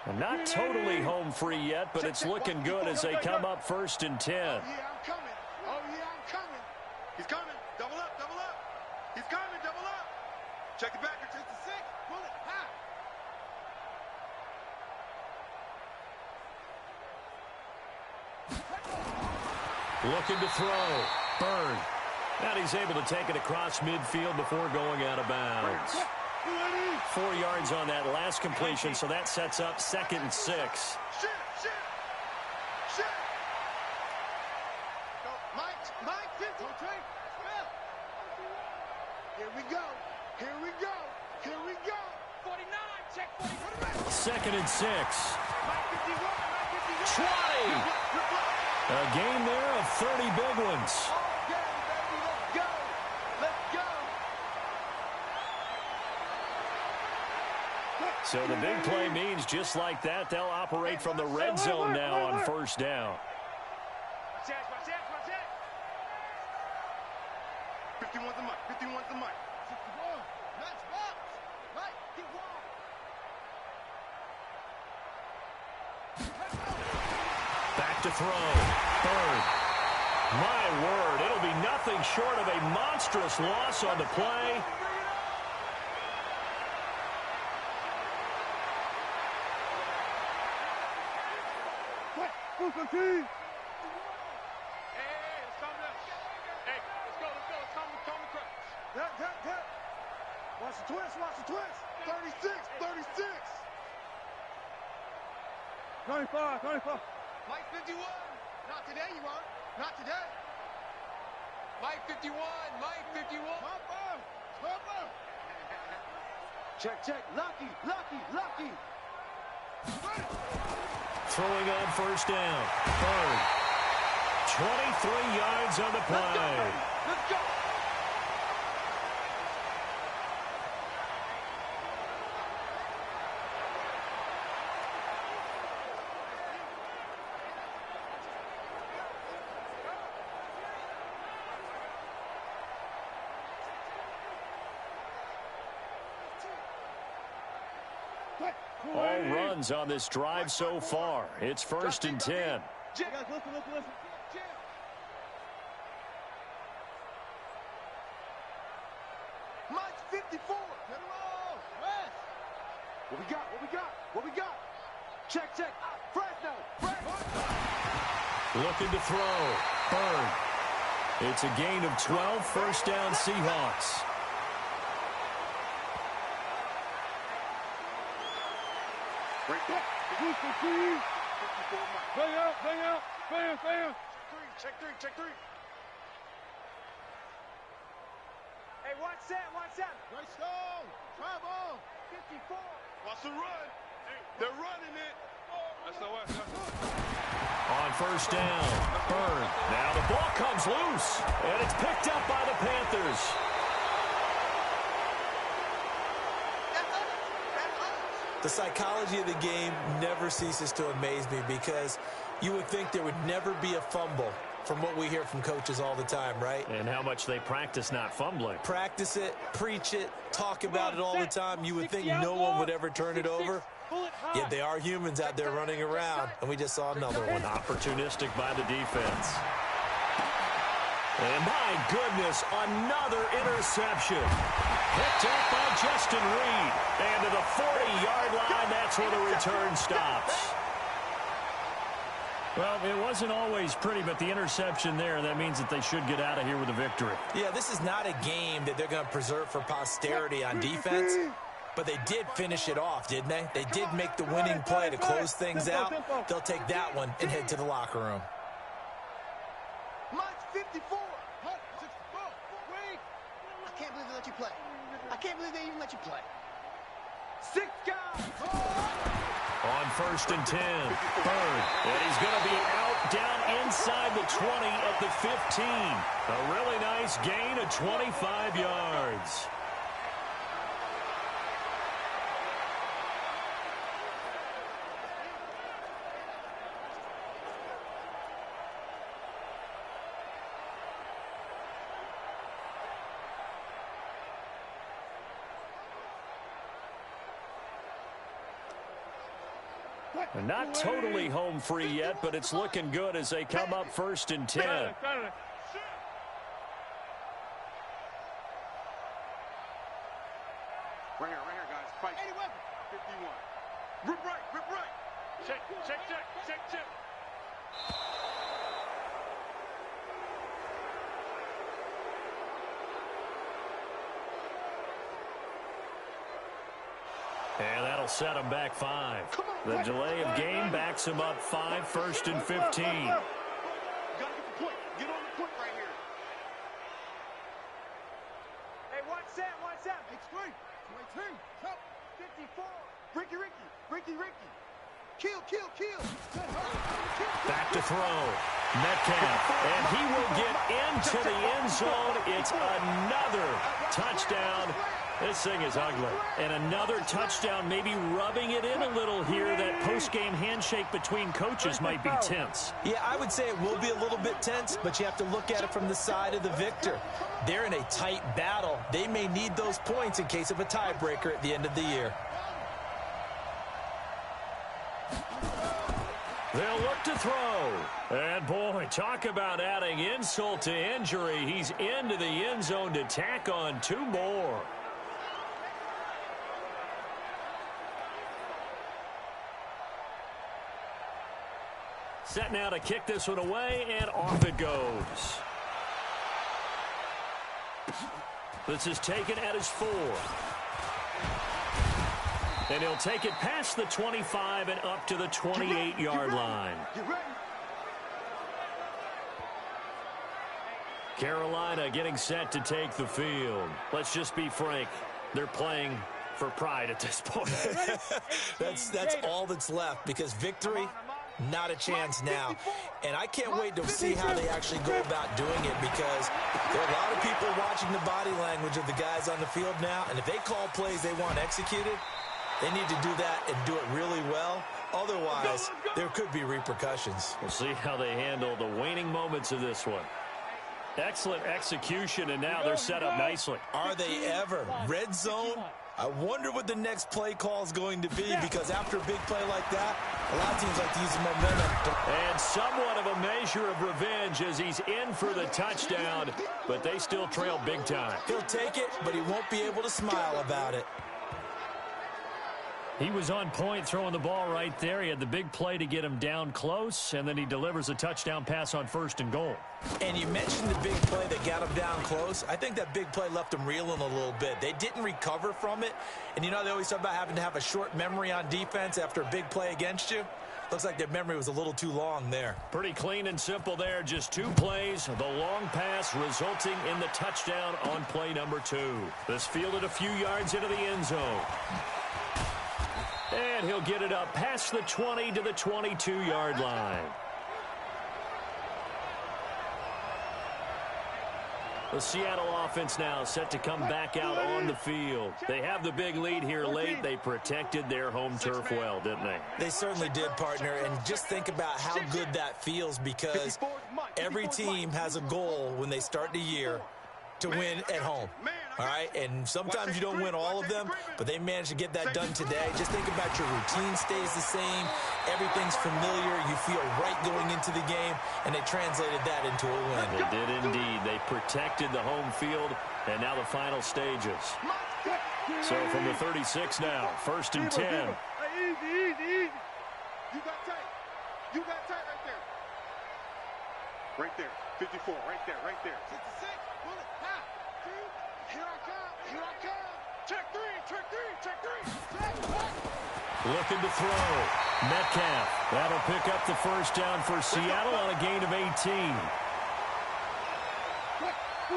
And not totally home free yet, but it's looking good as they come up first and 10. Oh, yeah, I'm coming. He's coming. Double up. Check it back. Chase the 6. Pull it. High. Looking to throw. Bird. And he's able to take it across midfield before going out of bounds. 4 yards on that last completion, so that sets up 2nd and 6. Shit. Go. Mike, 50. Here we go. 49. Check 49. 2nd and 6. Mike 51. 20. A game there of 30 big ones. So the big play means just like that, they'll operate from the red zone now on 1st down. Watch that. 51's the mic. 61. Nice box. Right, keep walking. Back to throw. Bird. My word, it'll be nothing short of a monstrous loss on the play. Hey, let's calm down. Hey, let's go. Calm the crowd. Cut. Watch the twist. 36. 95. Mike 51. Not today, you won't. Not today. Mike 51. Pumper. Check. Lucky. Throwing on 1st down. Bird. 23 yards on the play. Let's go. All runs on this drive so far. It's 1st and 10. Listen. Mike 54. Get him all. Rest. What we got? Check. Fresno. Looking to throw. Bird. It's a gain of 12. 1st down Seahawks. Break that. Bang out. Check three. Hey, watch that. Right stone. Travel. 54. Watch the run. They're running it. That's the way. On 1st down. Bird. Now the ball comes loose. And it's picked up by the Panthers. The psychology of the game never ceases to amaze me because you would think there would never be a fumble from what we hear from coaches all the time, right? And how much they practice not fumbling. Practice it, preach it, talk about it all the time. You would think no one would ever turn it over. Yet they are humans out there running around, and we just saw another one. Opportunistic by the defense. And my goodness, another interception. Picked up by Justin Reed. And to the 40-yard line, that's where the return stops. Well, it wasn't always pretty, but the interception there, that means that they should get out of here with a victory. Yeah, this is not a game that they're going to preserve for posterity on defense, but they did finish it off, didn't they? They did make the winning play to close things out. They'll take that one and head to the locker room. Mike 54. Wait. I can't believe they let you play. I can't believe they even let you play. 6 guys. On 1st and 10, Bird. And he's going to be out down inside the 20 at the 15. A really nice gain of 25 yards. Not totally home free yet, but it's looking good as they come up 1st and 10. Right here, guys. Fight. 51. Rip right, rip right. Check. And that'll set him back 5. The delay of game backs him up 5, 1st and 15. You gotta get the point. Get on the point right here. Hey, watch that. Extreme. 54. Ricky. Kill. Back to throw. Metcalf. And he will get into the end zone. It's another touchdown. This thing is ugly. And another touchdown, maybe rubbing it in a little here. That post-game handshake between coaches might be tense. Yeah, I would say it will be a little bit tense, but you have to look at it from the side of the victor. They're in a tight battle. They may need those points in case of a tiebreaker at the end of the year. They'll look to throw. And, boy, talk about adding insult to injury. He's into the end zone to tack on 2 more. Set now to kick this one away, and off it goes. This is taken at his 4. And he'll take it past the 25 and up to the 28-yard line. Carolina getting set to take the field. Let's just be frank. They're playing for pride at this point. That's all that's left, because victory, not a chance now. And I can't wait to see how they actually go about doing it, because there are a lot of people watching the body language of the guys on the field now, and if they call plays they want executed, they need to do that and do it really well. Otherwise, there could be repercussions. We'll see how they handle the waning moments of this one. Excellent execution, and now they're set up nicely. Are they ever? Red zone? I wonder what the next play call is going to be, because after a big play like that, a lot of teams like to use the momentum. And somewhat of a measure of revenge as he's in for the touchdown, but they still trail big time. He'll take it, but he won't be able to smile about it. He was on point throwing the ball right there. He had the big play to get him down close, and then he delivers a touchdown pass on 1st and goal. And you mentioned the big play that got him down close. I think that big play left him reeling a little bit. They didn't recover from it. And you know, they always talk about having to have a short memory on defense after a big play against you. Looks like their memory was a little too long there. Pretty clean and simple there. Just 2 plays. The long pass resulting in the touchdown on play number 2. This fielded a few yards into the end zone. And he'll get it up past the 20 to the 22-yard line. The Seattle offense now set to come back out on the field. They have the big lead here late. They protected their home turf well, didn't they? They certainly did, partner. And just think about how good that feels, because every team has a goal when they start the year to win at home. All right, and sometimes you don't win all of them, but they managed to get that done today. Just think about your routine stays the same. Everything's familiar. You feel right going into the game, and they translated that into a win. They did indeed. They protected the home field, and now the final stages. So from the 36 now, 1st and 10. Easy. You got tight. right there. Right there. 54, right there. 66. Bullet. Half. 2. Here I come. Check 3. Looking to throw. Metcalf. That'll pick up the 1st down for Seattle on a gain of 18.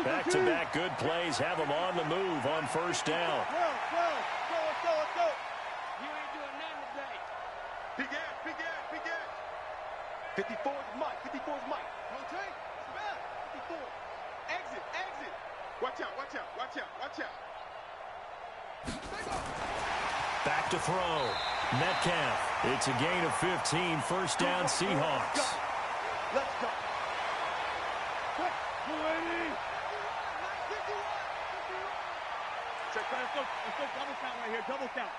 Back-to-back good plays have them on the move on 1st down. Let's go. You ain't doing nothing today. Big ass. 54 is Mike. Rotate. 54. Exit. Watch out. Back to throw. Metcalf. It's a gain of 15. 1st down, Seahawks. Let's go. 280. Check. Let's go. Double count right here. Double count.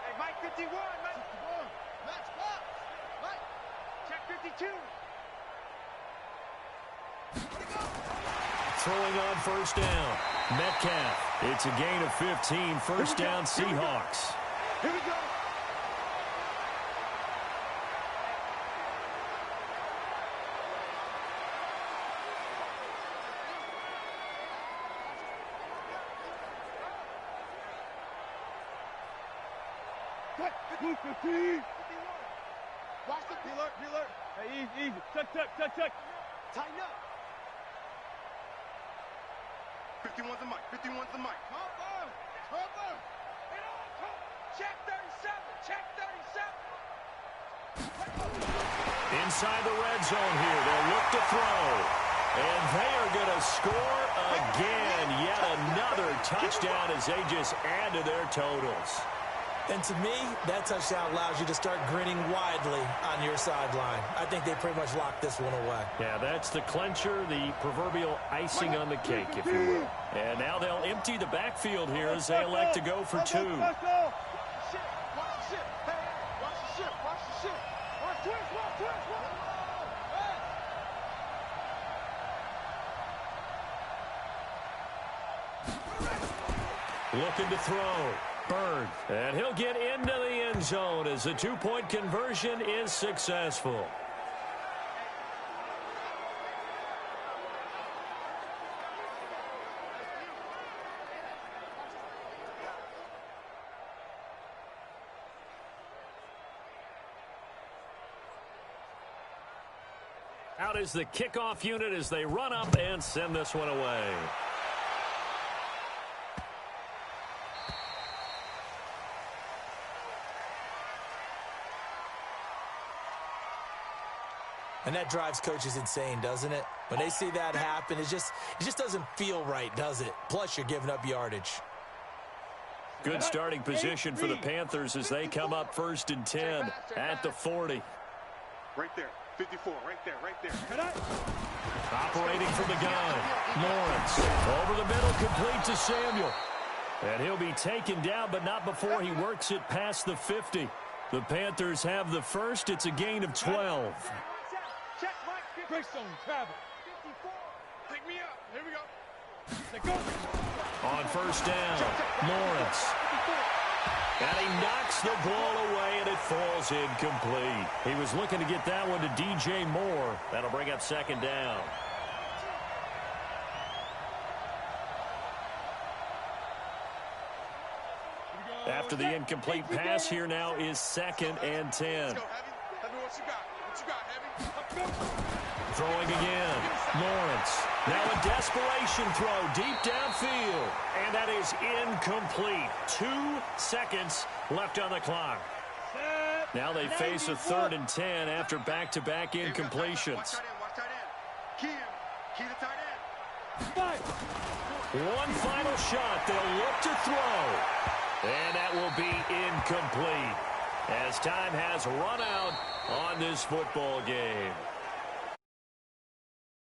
Hey, Mike 51. Let's go. Mike. Check 52. throwing on first down. Metcalf. It's a gain of 15. First down, Seahawks. Here we go. Watch the alert. Hey, easy. Tuck. Tighten up. 51's the mic. Cover. Check 37. Inside the red zone here. They'll look to throw. And they are going to score again. Yet another touchdown as they just add to their totals. And to me, that touchdown allows you to start grinning widely on your sideline. I think they pretty much locked this one away. Yeah, that's the clencher, the proverbial icing on the cake, if you will. And now they'll empty the backfield here as they elect to go for two. Watch the shit. Watch twist. Looking to throw. Bird. And he'll get into the end zone as the two-point conversion is successful. Out is the kickoff unit as they run up and send this one away. And that drives coaches insane, doesn't it? When they see that happen, it just doesn't feel right, does it? Plus, you're giving up yardage. Good starting position for the Panthers as they come up 1st and 10 at the 40. Right there. 54. Right there. Operating from the gun. Lawrence over the middle, complete to Samuel. And he'll be taken down, but not before he works it past the 50. The Panthers have the first. It's a gain of 12. Check, Mike. Great zone, travel. 54. Pick me up. Here we go. Let's go. On first down, Lawrence. And he knocks the ball away, and it falls incomplete. He was looking to get that one to DJ Moore. That'll bring up 2nd down. After the incomplete pass, here now is 2nd and 10. Let's go, Heavy. Heavy, what you got? Heavy? Throwing again. Lawrence. Now a desperation throw deep downfield. And that is incomplete. 2 seconds left on the clock. Now they face a 3rd and 10 after back-to-back incompletions. Watch tight end. Key the tight end. One final shot. They'll look to throw. And that will be incomplete as time has run out on this football game.